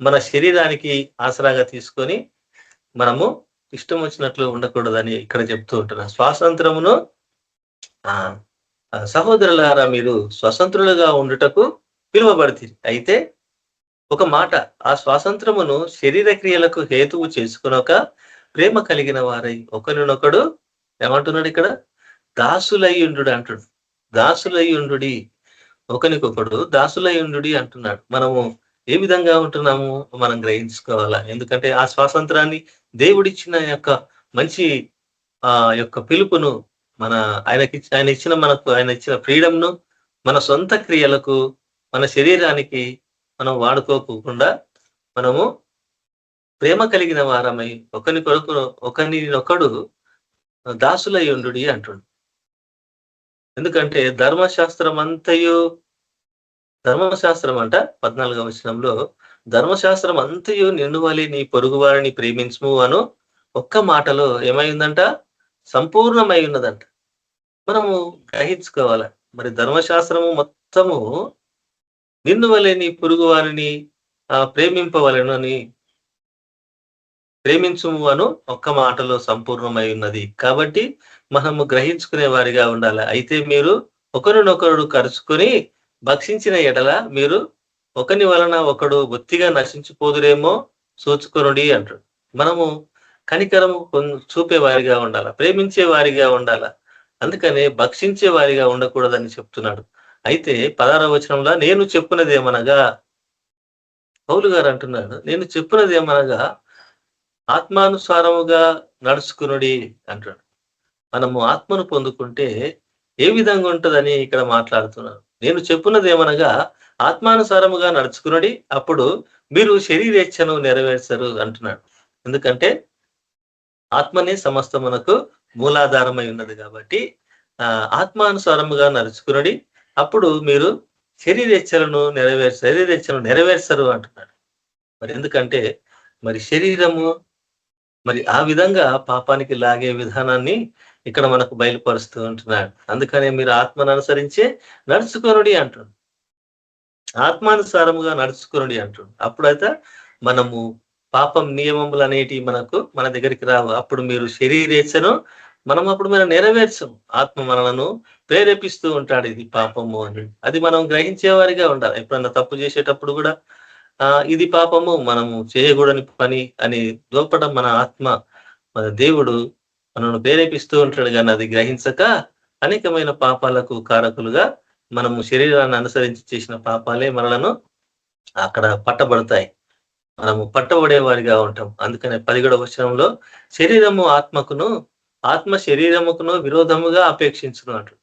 మన శరీరానికి ఆసరాగా తీసుకొని మనము ఇష్టం వచ్చినట్లు ఉండకూడదని ఇక్కడ చెప్తూ ఉంటున్నారు. స్వాతంత్రమును సహోదరులారా మీరు స్వతంత్రులుగా ఉండుటకు పిలువబడితిరి. అయితే ఒక మాట, ఆ స్వాతంత్రమును శరీర క్రియలకు హేతువు చేసుకునక ప్రేమ కలిగిన వారై ఒకరినొకడు ఏమంటున్నాడు ఇక్కడ? దాసులయ్యుండు అంటుడు. దాసులయ్యుండు, ఒకరికొకడు దాసులయ్యుండు అంటున్నాడు. మనము ఏ విధంగా ఉంటున్నాము మనం గ్రహించుకోవాలా. ఎందుకంటే ఆ స్వాతంత్రాన్ని దేవుడిచ్చిన యొక్క మంచి యొక్క పిలుపును ఆయన ఇచ్చిన ఫ్రీడమ్ను మన సొంత క్రియలకు మన శరీరానికి మనం వాడుకోకుండా మనము ప్రేమ కలిగిన వారమై ఒకరినొకడు దాసులయ్యుండు అంటుడు. ఎందుకంటే ధర్మశాస్త్రం అంట 14వ వచనంలో ధర్మశాస్త్రం అంతయు నిన్ను వలె నీ పొరుగు వారిని ప్రేమించుము అను ఒక్క మాటలో ఏమైందంట? సంపూర్ణమై ఉన్నదంట. మనము గ్రహించుకోవాలి. మరి ధర్మశాస్త్రము మొత్తము నిన్ను వలె నీ పొరుగు వారిని ప్రేమింపవలెనని ప్రేమించుము అను ఒక్క మాటలో సంపూర్ణమై ఉన్నది. కాబట్టి మనము గ్రహించుకునే వారిగా ఉండాలి. అయితే మీరు ఒకరినొకరు కరుచుకొని భక్షించిన ఎడల మీరు ఒకని వలన ఒకడు బొత్తిగా నశించిపోదురేమో చూచుకొనుడి అంటాడు. మనము కనికరము చూపే వారిగా ఉండాల, ప్రేమించే వారిగా ఉండాల. అందుకనే భక్షించే వారిగా ఉండకూడదని చెప్తున్నాడు. అయితే 16వ వచనంలో నేను చెప్పున్నదేమనగా, పౌలు గారు అంటున్నాడు, నేను చెప్పున్నదేమనగా ఆత్మానుసారముగా నడుచుకునుడి అంటాడు. మనము ఆత్మను పొందుకుంటే ఏ విధంగా ఉంటుందని ఇక్కడ మాట్లాడుతున్నాడు. నేను చెప్పున్నదేమనగా ఆత్మానుసారముగా నడుచుకునుడి, అప్పుడు మీరు శరీరేచ్ఛను నెరవేర్చరు అంటున్నాడు. ఎందుకంటే ఆత్మనే సమస్తమునకు మూలాధారమై ఉన్నది కాబట్టి ఆత్మానుసారముగా నడుచుకునుడి, అప్పుడు మీరు శరీరేచ్ఛను నెరవేర్చరు అంటున్నాడు. మరి ఎందుకంటే మరి శరీరము మరి ఆ విధంగా పాపానికి లాగే విధానాన్ని ఇక్కడ మనకు బయలుపరుస్తూ ఉంటున్నాడు. అందుకనే మీరు ఆత్మను అనుసరించే నడుచుకొనుడి అంటున్నాడు. ఆత్మానుసారముగా నడుచుకొనుడి అంటున్నాడు. అప్పుడైతే మనము పాపం నియమములు అనేటివి మన దగ్గరికి రావు. అప్పుడు మీరు శరీరేచ్ఛను అప్పుడు మనం నెరవేర్చము. ఆత్మ మనలను ప్రేరేపిస్తూ ఉంటాడు, ఇది పాపము అని. అది మనం గ్రహించేవారిగా ఉండాలి. ఎప్పుడన్నా తప్పు చేసేటప్పుడు కూడా ఇది పాపము, మనము చేయకూడని పని అని దోపడం మన ఆత్మ, మన దేవుడు మనను ప్రేరేపిస్తూ ఉంటాడు. కానీ అది గ్రహించక అనేకమైన పాపాలకు కారకులుగా మనము శరీరాన్ని అనుసరించి చేసిన పాపాలే మనలను అక్కడ పట్టబడతాయి. మనము పట్టబడే వారిగా ఉంటాం. అందుకనే 17వ వచనంలో శరీరము ఆత్మకును ఆత్మ శరీరముకును విరోధముగా అపేక్షించును అంటు.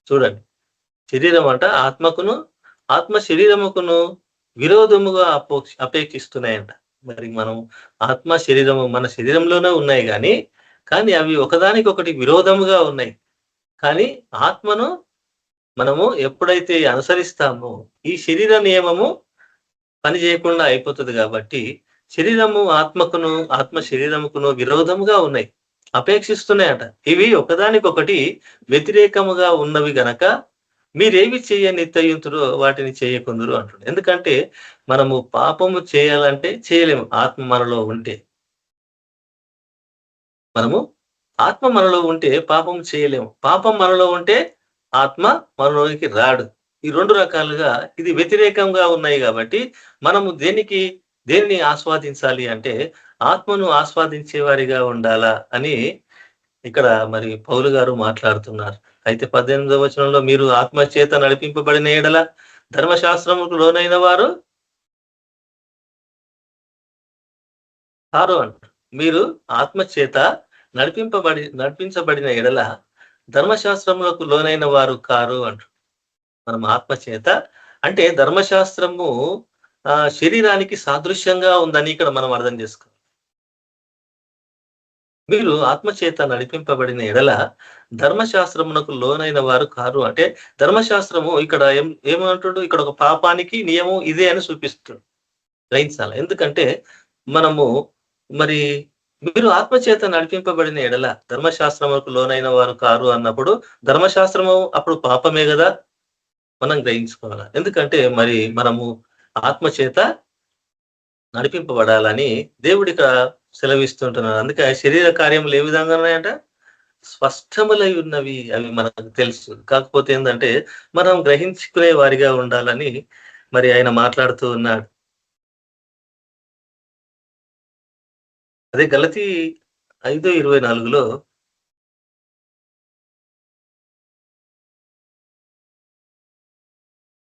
చూడండి, శరీరం అంట ఆత్మకును ఆత్మ శరీరముకును విరోధముగా అపేక్షిస్తున్నాయంట. మరి మనం ఆత్మ శరీరము మన శరీరంలోనే ఉన్నాయి కానీ అవి ఒకదానికొకటి విరోధముగా ఉన్నాయి. కానీ ఆత్మను మనము ఎప్పుడైతే అనుసరిస్తామో ఈ శరీర నియమము పని చేయకుండా అయిపోతుంది. కాబట్టి శరీరము ఆత్మకును ఆత్మ శరీరముకును విరోధముగా ఉన్నాయి, అపేక్షిస్తున్నాయట. ఇవి ఒకదానికొకటి వ్యతిరేకముగా ఉన్నవి గనక మీరేమి చేయని తయ్యుతురో వాటిని చేయకుందురు అంటున్నాడు. ఎందుకంటే మనము పాపము చేయాలంటే చేయలేము ఆత్మ మనలో ఉంటే. మనము ఆత్మ మనలో ఉంటే పాపం చేయలేము. పాపం మనలో ఉంటే ఆత్మ మనలోనికి రాడు. ఈ 2 రకాలుగా ఇది వ్యతిరేకంగా ఉన్నాయి కాబట్టి మనము దేనిని ఆస్వాదించాలి అంటే ఆత్మను ఆస్వాదించే వారిగా ఉండాలా అని ఇక్కడ మరి పౌలు గారు మాట్లాడుతున్నారు. అయితే 18వ వచనంలో మీరు ఆత్మ చేత నడిపింపబడిన ఎడల ధర్మశాస్త్రముకు లోనైన వారు కారు అంటారు. మీరు ఆత్మ చేత నడిపించబడిన ఎడల ధర్మశాస్త్రములకు లోనైన వారు కారు అంటారు. మనం ఆత్మ చేత అంటే ధర్మశాస్త్రము శరీరానికి సాదృశ్యంగా ఉందని ఇక్కడ మనం అర్థం చేసుకోవాలి. మీరు ఆత్మచేత నడిపింపబడిన ఎడల ధర్మశాస్త్రమునకు లోనైన వారు కారు అంటే ధర్మశాస్త్రము ఇక్కడ ఏమంటాడు, ఇక్కడ ఒక పాపానికి నియమం ఇదే అని చూపిస్తుంది, గ్రహించాలి. ఎందుకంటే మనము మరి మీరు ఆత్మచేత నడిపింపబడిన ఎడల ధర్మశాస్త్రములకు లోనైన వారు కారు అన్నప్పుడు ధర్మశాస్త్రము అప్పుడు పాపమే కదా మనం గ్రహించుకోవాలి. ఎందుకంటే మరి మనము ఆత్మచేత నడిపింపబడాలని దేవుడి ఇక్కడ సెలవిస్తుంటున్నారు. అందుకే శరీర కార్యములు ఏ విధంగా ఉన్నాయంట, స్పష్టములై ఉన్నవి, అవి మనకు తెలుసు. కాకపోతే ఏంటంటే మనం గ్రహించుకునే వారిగా ఉండాలని మరి ఆయన మాట్లాడుతూ ఉన్నాడు. అదే గలతీ 5:24లో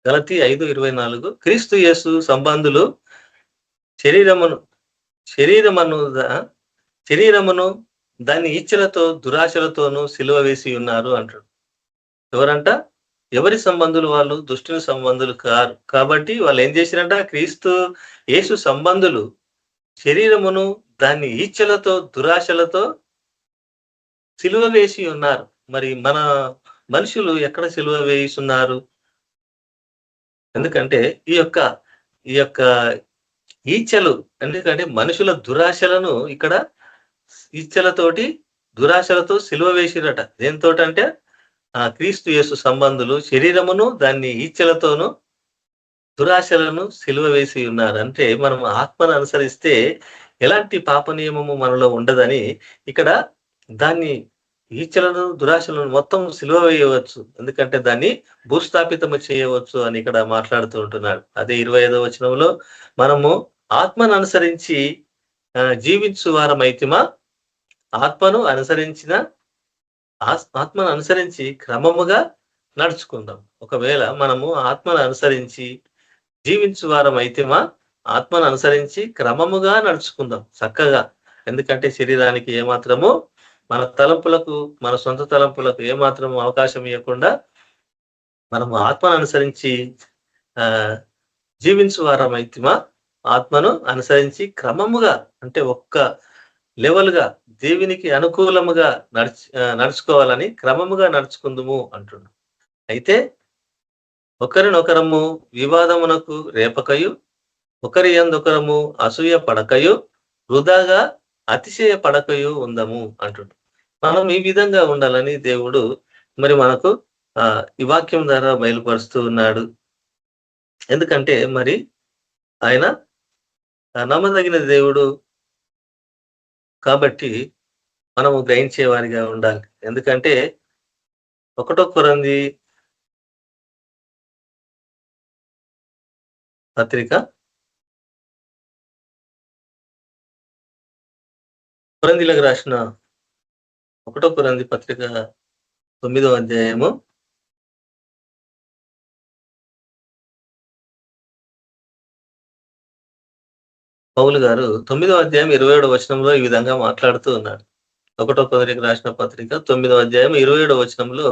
గలతీ 5:24 క్రీస్తు యేసు సంబంధులు శరీరమును దాని ఇచ్చలతో దురాశలతోనూ సిలువ వేసి ఉన్నారు అంటాడు. ఎవరంట? ఎవరి సంబంధులు? వాళ్ళు దుష్టుని సంబంధులు కారు. కాబట్టి వాళ్ళు ఏం చేసిరంట, క్రీస్తు యేసు సంబంధులు శరీరమును దాని ఈచ్ఛలతో దురాశలతో సిలువ వేసి ఉన్నారు. మరి మన మనుషులు ఎక్కడ సిలువ వేస్తున్నారు? ఎందుకంటే ఈ యొక్క ఈచ్ఛలు, ఎందుకంటే మనుషుల దురాశలను ఇక్కడ ఈచ్ఛలతోటి దురాశలతో సిలువ వేసిరట. దేనితోటంటే క్రీస్తు యేసు సంబంధులు శరీరమును దాన్ని ఈచ్ఛలతోనూ దురాశలను సిలువ వేసి ఉన్నారు. అంటే మనం ఆత్మను అనుసరిస్తే ఎలాంటి పాప నియమము మనలో ఉండదని ఇక్కడ దాన్ని ఈచ్ఛలను దురాశలను మొత్తం సిలువ వేయవచ్చు, ఎందుకంటే దాన్ని భూస్థాపితము చేయవచ్చు అని ఇక్కడ మాట్లాడుతూ ఉంటున్నాడు. అదే 25వ వచనంలో మనము ఆత్మను అనుసరించి జీవించు వారమైతిమా, ఆత్మను అనుసరించి క్రమముగా నడుచుకుందాం. ఒకవేళ మనము ఆత్మను అనుసరించి జీవించు వారమైతిమా, ఆత్మను అనుసరించి క్రమముగా నడుచుకుందాం చక్కగా. ఎందుకంటే శరీరానికి ఏమాత్రము మన తలంపులకు, మన సొంత తలంపులకు ఏమాత్రము అవకాశం ఇవ్వకుండా మనము ఆత్మను అనుసరించి జీవించు వారమైతిమా, ఆత్మను అనుసరించి క్రమముగా అంటే ఒక్క లెవెల్గా దేవునికి అనుకూలముగా నడుచుకోవాలని క్రమముగా నడుచుకుందుము అంటున్నాడు. అయితే ఒకరినొకరము వివాదమునకు రేపకయు, ఒకరి యందొకరము అసూయ పడకయు, వృధాగా అతిశయ పడకయు ఉందము అంటున్నాడు. మనం ఈ విధంగా ఉండాలని దేవుడు మరి మనకు ఈ వాక్యం ద్వారా బయలుపరుస్తూ ఉన్నాడు. ఎందుకంటే మరి ఆయన నమ్మదగిన దేవుడు కాబట్టి మనము గ్రహించే వారిగా ఉండాలి. ఎందుకంటే 1 కొరింథీ పత్రిక కొరింథీలకు రాసిన 1 కొరింథీ పత్రిక 9వ అధ్యాయము పౌలు గారు 9వ అధ్యాయం 27వ వచనంలో ఈ విధంగా మాట్లాడుతూ ఉన్నాడు. 1 కొరింథీలకు రాసిన పత్రిక 9వ అధ్యాయం 27వ వచనంలో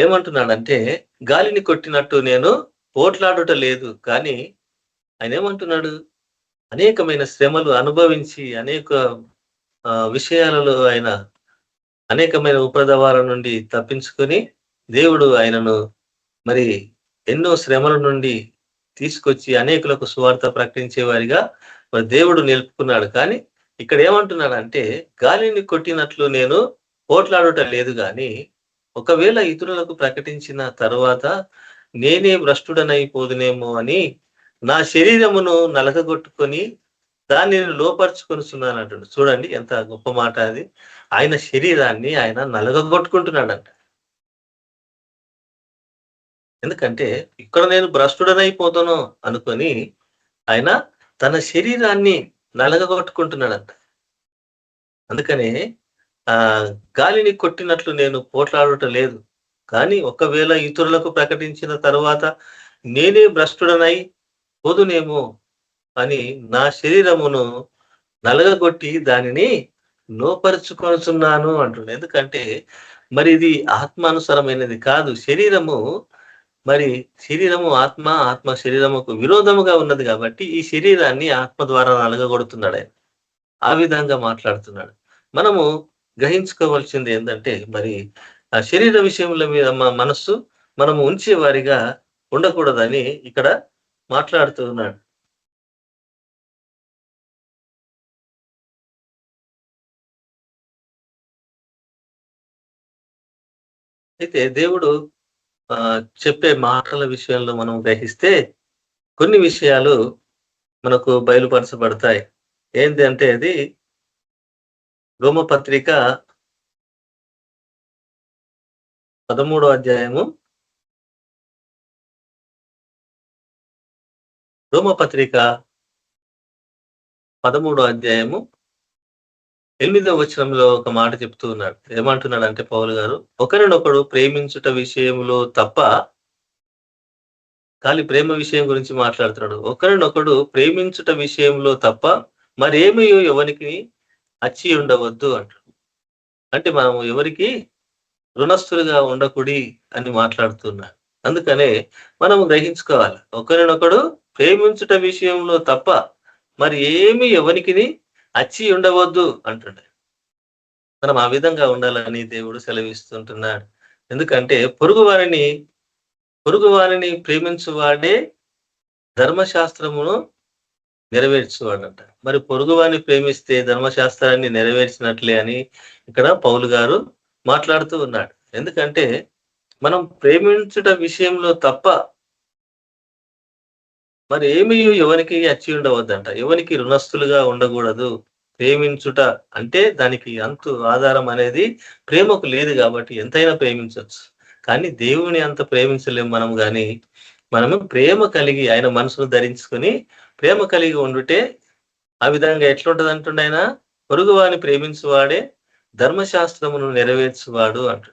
ఏమంటున్నాడంటే, గాలిని కొట్టినట్టు నేను పోట్లాడుట లేదు, కానీ ఆయన ఏమంటున్నాడు, అనేకమైన శ్రమలు అనుభవించి అనేక విషయాలలో ఆయన అనేకమైన ఉపద్రవాల నుండి తప్పించుకొని దేవుడు ఆయనను మరి ఎన్నో శ్రమల నుండి తీసుకొచ్చి అనేకులకు సువార్త ప్రకటించే వారిగా మరి దేవుడు నిలుపుకున్నాడు. కానీ ఇక్కడ ఏమంటున్నాడంటే, గాలిని కొట్టినట్లు నేను పోట్లాడుట లేదు, కానీ ఒకవేళ ఇతరులకు ప్రకటించిన తరువాత నేనే భ్రష్టుడనైపోదునేమో అని నా శరీరమును నలగగొట్టుకొని దానిని లోపరుచుకొనిస్తున్నాను అంటాడు. చూడండి ఎంత గొప్ప మాట అది. ఆయన శరీరాన్ని ఆయన నలగగొట్టుకుంటున్నాడంట. ఎందుకంటే ఇక్కడ నేను భ్రష్టుడనైపోతాను అనుకొని ఆయన తన శరీరాన్ని నలగగొట్టుకుంటున్నాడంట. అందుకనే ఆ గాలిని కొట్టినట్లు నేను పోట్లాడటం లేదు, కానీ ఒకవేళ ఇతరులకు ప్రకటించిన తరువాత నేనే భ్రష్టుడనై పోదునేమో అని నా శరీరమును నలగగొట్టి దానిని లోపరుచుకొనుచున్నాను అంటున్నాడు. ఎందుకంటే మరి ఇది ఆత్మానుసారమైనది కాదు. శరీరము ఆత్మ, ఆత్మ శరీరముకు విరోధముగా ఉన్నది కాబట్టి ఈ శరీరాన్ని ఆత్మ ద్వారా నలగగొడుతున్నాడు ఆయన. ఆ విధంగా మాట్లాడుతున్నాడు. మనము గ్రహించుకోవాల్సింది ఏంటంటే మరి ఆ శరీర విషయముల మీద మనస్సు మనము ఉంచే వారిగా ఉండకూడదని ఇక్కడ మాట్లాడుతూ ఉన్నాడు. అయితే దేవుడు చెప్పే మాటల విషయంలో మనం గ్రహిస్తే కొన్ని విషయాలు మనకు బయలుపరచబడతాయి. ఏంటి అంటే అది రోమపత్రిక 13వ అధ్యాయము, రోమపత్రిక 13వ అధ్యాయము 8వ వచనంలో ఒక మాట చెప్తూ ఉన్నాడు. ఏమంటున్నాడు అంటే పౌలు గారు, ఒకరినొకడు ప్రేమించుట విషయంలో తప్ప, ఖాళీ ప్రేమ విషయం గురించి మాట్లాడుతున్నాడు. ఒకరినొకడు ప్రేమించుట విషయంలో తప్ప మరేమీ ఎవరికి అచ్చి ఉండవద్దు అంటాడు. అంటే మనము ఎవరికి రుణస్థులుగా ఉండకూడి అని మాట్లాడుతున్నాడు. అందుకనే మనము గ్రహించుకోవాలి, ఒకరినొకడు ప్రేమించుట విషయంలో తప్ప మరి ఏమి ఎవరికి అచ్చి ఉండవద్దు అంటుండే. మనం ఆ విధంగా ఉండాలని దేవుడు సెలవిస్తుంటున్నాడు. ఎందుకంటే పొరుగు వారిని ప్రేమించువాడే ధర్మశాస్త్రమును నెరవేర్చువాడంట. మరి పొరుగు వారిని ప్రేమిస్తే ధర్మశాస్త్రాన్ని నెరవేర్చినట్లే అని ఇక్కడ పౌలు గారు మాట్లాడుతూ ఉన్నాడు. ఎందుకంటే మనం ప్రేమించుట విషయంలో తప్ప మరి ఏమీ ఎవరికి అచ్చి ఉండవద్దంట. ఎవరికి రుణస్థులుగా ఉండకూడదు. ప్రేమించుట అంటే దానికి అంతు ఆధారం అనేది ప్రేమకు లేదు కాబట్టి ఎంతైనా ప్రేమించవచ్చు. కానీ దేవుని అంత ప్రేమించలేము మనం. కానీ మనము ప్రేమ కలిగి ఆయన మనసును ధరించుకొని ప్రేమ కలిగి ఉండుటే ఆ విధంగా ఎట్లుంటది అంటుండే ఆయన, పొరుగు వారిని ప్రేమించువాడే ధర్మశాస్త్రమును నెరవేర్చువాడు అంటు.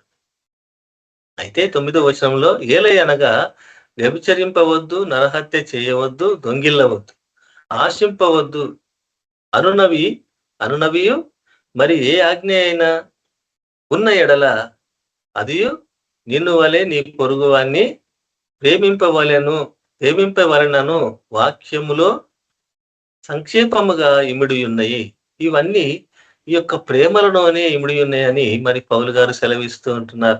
అయితే 9వ వచనంలో ఏలయనగా వ్యభిచరింపవద్దు, నరహత్య చేయవద్దు, దొంగిల్లవద్దు, ఆశింపవద్దు అనునవియు మరి ఏ ఆజ్ఞ అయినా ఉన్న ఎడల అదియు నిన్ను వలె నీ పొరుగు వారిని ప్రేమింపవలెనను వాక్యములో సంక్షేపముగా ఇమిడి ఉన్నాయి. ఇవన్నీ ఈ యొక్క ప్రేమలలోనే ఇమిడి ఉన్నాయని మరి పౌలు గారు సెలవిస్తూ ఉంటున్నారు.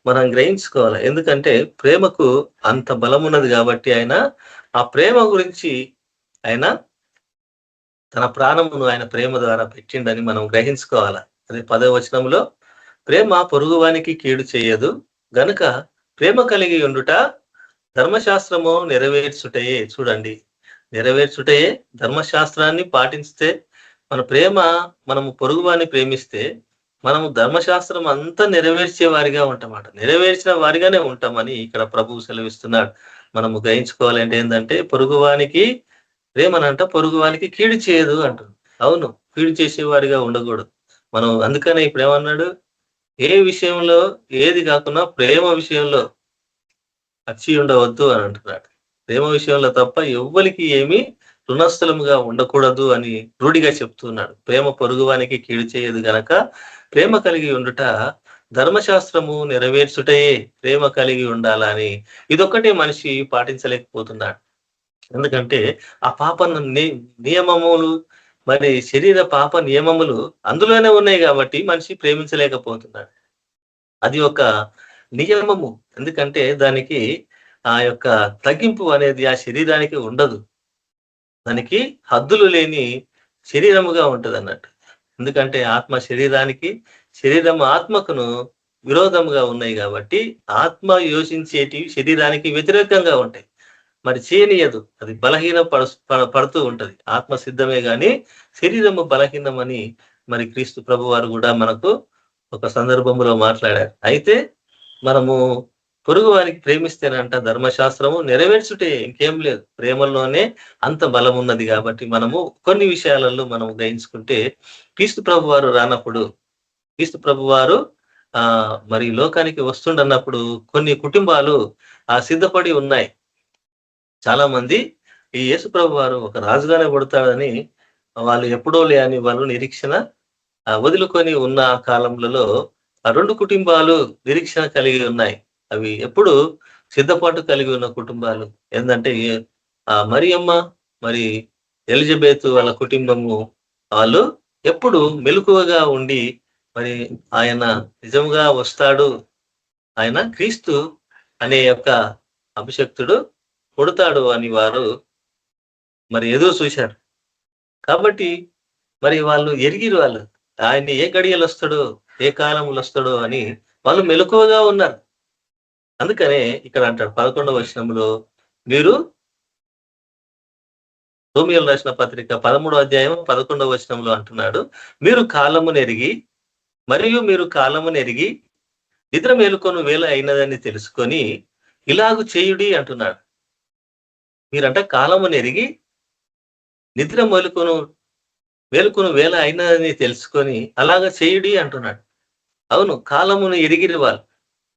మనం గ్రహించుకోవాలి. ఎందుకంటే ప్రేమకు అంత బలం ఉన్నది కాబట్టి ఆయన ఆ ప్రేమ గురించి ఆయన తన ప్రాణమును ఆయన ప్రేమ ద్వారా పెట్టిండని మనం గ్రహించుకోవాలి. అదే 10వ వచనంలో ప్రేమ పొరుగువానికి కీడు చేయదు గనుక ప్రేమ కలిగి ఉండుట ధర్మశాస్త్రము నెరవేర్చుటయే. చూడండి, నెరవేర్చుటయే. ధర్మశాస్త్రాన్ని పాటిస్తే మన ప్రేమ, మనము పొరుగువాన్ని ప్రేమిస్తే మనము ధర్మశాస్త్రం అంతా నెరవేర్చే వారిగా ఉంటామట. నెరవేర్చిన వారిగానే ఉంటామని ఇక్కడ ప్రభువు సెలవిస్తున్నాడు. మనము గ్రహించుకోవాలంటే ఏంటంటే పొరుగువానికి ప్రేమనంట పొరుగువానికి కీడు చేయదు అంటుంది. అవును, కీడు చేసేవారిగా ఉండకూడదు మనం. అందుకనే ఇప్పుడు ఏమన్నాడు, ఏ విషయంలో ఏది కాకుండా ప్రేమ విషయంలో అచ్చి ఉండవద్దు అని అంటున్నాడు. ప్రేమ విషయంలో తప్ప ఎవ్వరికి ఏమీ రుణస్థలముగా ఉండకూడదు అని రూఢిగా చెప్తున్నాడు. ప్రేమ పొరుగువానికి కీడు చేయదు గనక ప్రేమ కలిగి ఉండుట ధర్మశాస్త్రము నెరవేర్చుటయే. ప్రేమ కలిగి ఉండాలని ఇదొక్కటే మనిషి పాటించలేకపోతున్నాడు. ఎందుకంటే ఆ పాప నియమములు, మరి శరీర పాప నియమములు అందులోనే ఉన్నాయి కాబట్టి మనిషి ప్రేమించలేకపోతున్నాడు. అది ఒక నియమము. ఎందుకంటే దానికి ఆ యొక్క తగ్గింపు అనేది ఆ శరీరానికి ఉండదు. దానికి హద్దులు లేని శరీరముగా ఉంటది అన్నట్టు. ఎందుకంటే ఆత్మ శరీరానికి, శరీరం ఆత్మకును విరోధంగా ఉన్నాయి కాబట్టి ఆత్మ యోచించేటివి శరీరానికి వ్యతిరేకంగా ఉంటాయి. మరి చేయనీయదు, అది పడుతూ ఉంటది. ఆత్మ సిద్ధమే గాని శరీరము బలహీనమని మరి క్రీస్తు ప్రభు వారు కూడా మనకు ఒక సందర్భంలో మాట్లాడారు. అయితే మనము పొరుగు వారికి ప్రేమిస్తేనంట ధర్మశాస్త్రము నెరవేర్చుటే, ఇంకేం లేదు. ప్రేమలోనే అంత బలం ఉన్నది. కాబట్టి మనము కొన్ని విషయాలలో మనం గ్రహించుకుంటే, క్రీస్తు ప్రభు వారు రానప్పుడు, క్రీస్తు ప్రభు వారు మరి లోకానికి వస్తుండన్నప్పుడు కొన్ని కుటుంబాలు సిద్ధపడి ఉన్నాయి. చాలా మంది ఈ యేసు ప్రభు వారు ఒక రాజుగానే పుడతాడని వాళ్ళు ఎప్పుడోలే అని వాళ్ళు నిరీక్షణ వదులుకొని ఉన్న కాలంలో ఆ 2 కుటుంబాలు నిరీక్షణ కలిగి ఉన్నాయి. అవి ఎప్పుడు సిద్ధపాటు కలిగి ఉన్న కుటుంబాలు ఏంటంటే మరియమ్మ మరి ఎలిజబెత్ వాళ్ళ కుటుంబము. వాళ్ళు ఎప్పుడు మెలకువగా ఉండి మరి ఆయన నిజంగా వస్తాడు, ఆయన క్రీస్తు అనే యొక్క అభిషక్తుడు పుడతాడు అని వారు మరి ఎదురు చూశారు. కాబట్టి మరి వాళ్ళు ఎరిగిరు, వాళ్ళు ఆయన్ని ఏ గడియలు వస్తాడో, ఏ కాలంలో వస్తాడో అని వాళ్ళు మెలకువగా ఉన్నారు. అందుకనే ఇక్కడ అంటాడు 11వ వచనంలో, మీరు రోమియోలు రాసిన పత్రిక 13వ అధ్యాయం 11వ వచనంలో అంటున్నాడు, మీరు కాలమునెరిగి మీరు కాలమునెరిగి నిద్ర మేలుకొను వేళ అయినదని తెలుసుకొని ఇలాగు చేయుడి అంటున్నాడు. మీరంట కాలమునెరిగి నిద్ర మేలుకొను వేళ అయినదని తెలుసుకొని అలాగ చేయుడి అంటున్నాడు. అవును, కాలమును ఎరిగిరి వాళ్ళు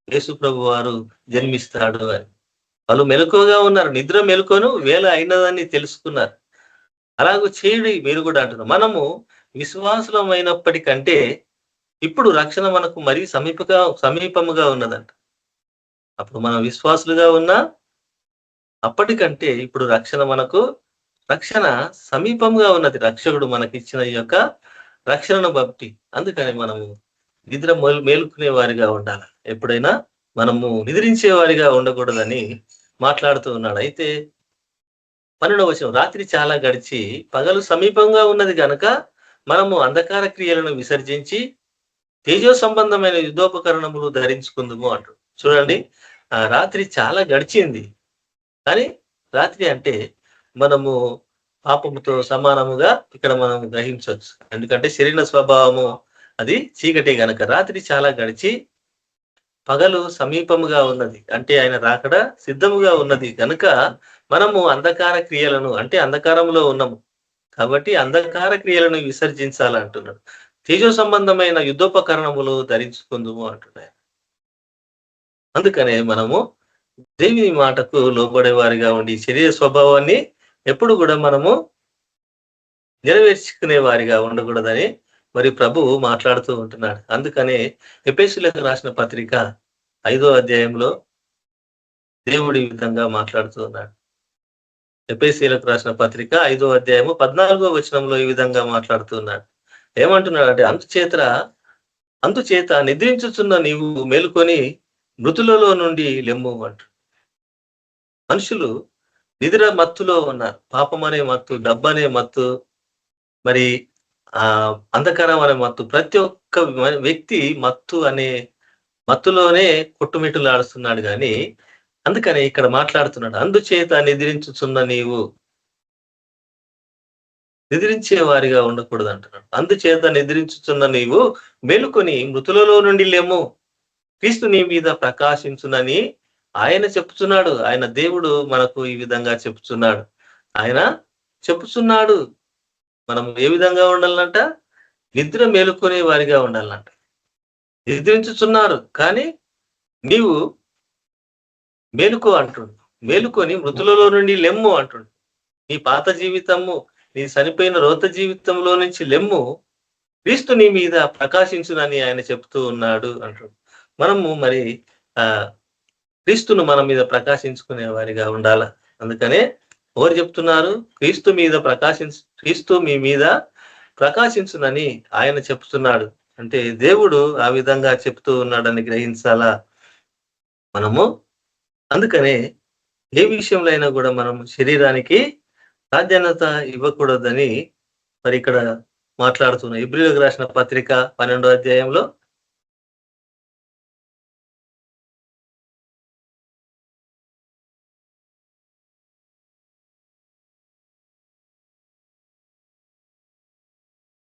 యేసు ప్రభు వారు జన్మిస్తాడు అని వాళ్ళు మెలకువగా ఉన్నారు. నిద్ర మెలుకొను వేళ అయినదని తెలుసుకున్నారు. అలాగూ చేయుడి మీరు కూడా అంటున్నారు. మనము విశ్వాసులమైనప్పటికంటే ఇప్పుడు రక్షణ మనకు మరీ సమీపముగా ఉన్నదంట. అప్పుడు మనం విశ్వాసులుగా ఉన్నా అప్పటికంటే ఇప్పుడు రక్షణ సమీపంగా ఉన్నది. రక్షకుడు మనకిచ్చిన ఈ యొక్క రక్షణను బట్టి. అందుకని మనము నిద్ర మేలుకునే వారిగా ఉండాలి. ఎప్పుడైనా మనము నిద్రించే వారిగా ఉండకూడదని మాట్లాడుతూ ఉన్నాడు. అయితే 12వ వచనం, రాత్రి చాలా గడిచి పగలు సమీపంగా ఉన్నది కనుక మనము అంధకార క్రియలను విసర్జించి తేజో సంబంధమైన యుద్ధోపకరణములు ధరించుకుందుము అంటాడు. చూడండి, రాత్రి చాలా గడిచింది. కానీ రాత్రి అంటే మనము పాపముతో సమానముగా ఇక్కడ మనం గ్రహించవచ్చు. ఎందుకంటే శరీర స్వభావము అది చీకటి గనక. రాత్రి చాలా గడిచి పగలు సమీపముగా ఉన్నది, అంటే ఆయన రాకడ సిద్ధముగా ఉన్నది కనుక మనము అంధకార క్రియలను, అంటే అంధకారంలో ఉన్నాము కాబట్టి అంధకార క్రియలను విసర్జించాలంటున్నాడు. తేజో సంబంధమైన యుద్ధోపకరణములు ధరించుకుందుము అంటున్నాడు. అందుకనే మనము దేవుని మాటకు లోబడే వారిగా ఉండి శరీర స్వభావాన్ని ఎప్పుడు కూడా మనము నెరవేర్చుకునే వారిగా ఉండకూడదని మరి ప్రభువు మాట్లాడుతూ ఉంటున్నాడు. అందుకనే ఎఫెసీయులకు రాసిన పత్రిక 5వ అధ్యాయంలో దేవుడు ఈ విధంగా మాట్లాడుతూ ఉన్నాడు. ఎఫెసీయులకు రాసిన పత్రిక 5వ అధ్యాయము 14వ వచనంలో ఈ విధంగా మాట్లాడుతూ ఉన్నాడు. ఏమంటున్నాడు అంటే, అందుచేత నిద్రించుచున్న నీవు మేలుకొని మృతులలో నుండి లెమ్ము అంటు. మనుషులు నిద్ర మత్తులో ఉన్నారు. పాపం అనే మత్తు, డబ్బు అనే మత్తు, మరి అంధకారం అనే మత్తు. ప్రతి ఒక్క వ్యక్తి మత్తులోనే కొట్టుమిట్టులాడుస్తున్నాడు. కానీ అందుకని ఇక్కడ మాట్లాడుతున్నాడు, అందుచేత నిద్రించుచున్న నీవు నిద్రించే వారిగా ఉండకూడదు అంటున్నాడు. అందుచేత నిద్రించుచున్న నీవు మేలుకొని మృతులలో నుండి లేము, క్రీస్తు నీ మీద ప్రకాశించునని ఆయన చెప్తున్నాడు. ఆయన దేవుడు మనకు ఈ విధంగా చెప్తున్నాడు. ఆయన చెప్తున్నాడు మనం ఏ విధంగా ఉండాలంట, నిద్ర మేలుకునే వారిగా ఉండాలంట. నిద్రించుచున్నారు కానీ నీవు మేలుకో అంటుండు. మేలుకొని మృతులలో నుండి లెమ్ము అంటుండు. నీ పాత జీవితము, నీ చనిపోయిన రోత జీవితంలో నుంచి లెమ్ము, క్రీస్తు నీ మీద ప్రకాశించునని ఆయన చెప్తూ ఉన్నాడు అంటుండు. మనము మరి క్రీస్తును మన మీద ప్రకాశించుకునే వారిగా ఉండాల. అందుకనే ఎవరు చెప్తున్నారు, క్రీస్తు మీ మీద ప్రకాశించునని ఆయన చెప్తున్నాడు. అంటే దేవుడు ఆ విధంగా చెప్తూ ఉన్నాడని గ్రహించాలా మనము. అందుకనే ఏ విషయంలో అయినా కూడా మనం శరీరానికి ప్రాధాన్యత ఇవ్వకూడదని మరి ఇక్కడ మాట్లాడుతున్నా. హెబ్రీయులకు రాసిన పత్రిక 12వ అధ్యాయంలో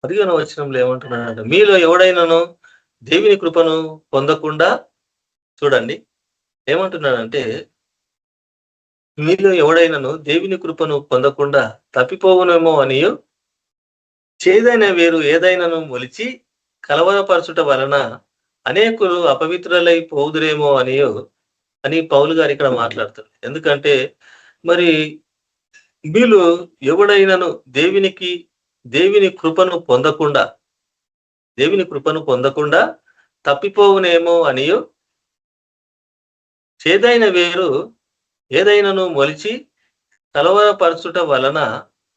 15వ వచనంలో ఏమంటున్నాడంటే, మీలో ఎవడైనాను దేవుని కృపను పొందకుండా, చూడండి ఏమంటున్నాడంటే, మీలో ఎవడైనాను దేవుని కృపను పొందకుండా తప్పిపోవునేమో అనియు, చేదైన వేరు ఏదైనాను మొలిచి కలవరపరచుట వలన అనేకులు అపవిత్రులై పోదురేమో అని పౌలు గారు ఇక్కడ మాట్లాడుతారు. ఎందుకంటే మరి వీళ్ళు ఎవడైనాను దేవుని కృపను పొందకుండా తప్పిపోవునేమో అనియు, చేదైన వేరు ఏదైనాను మొలిచి కలవరపరచుట వలన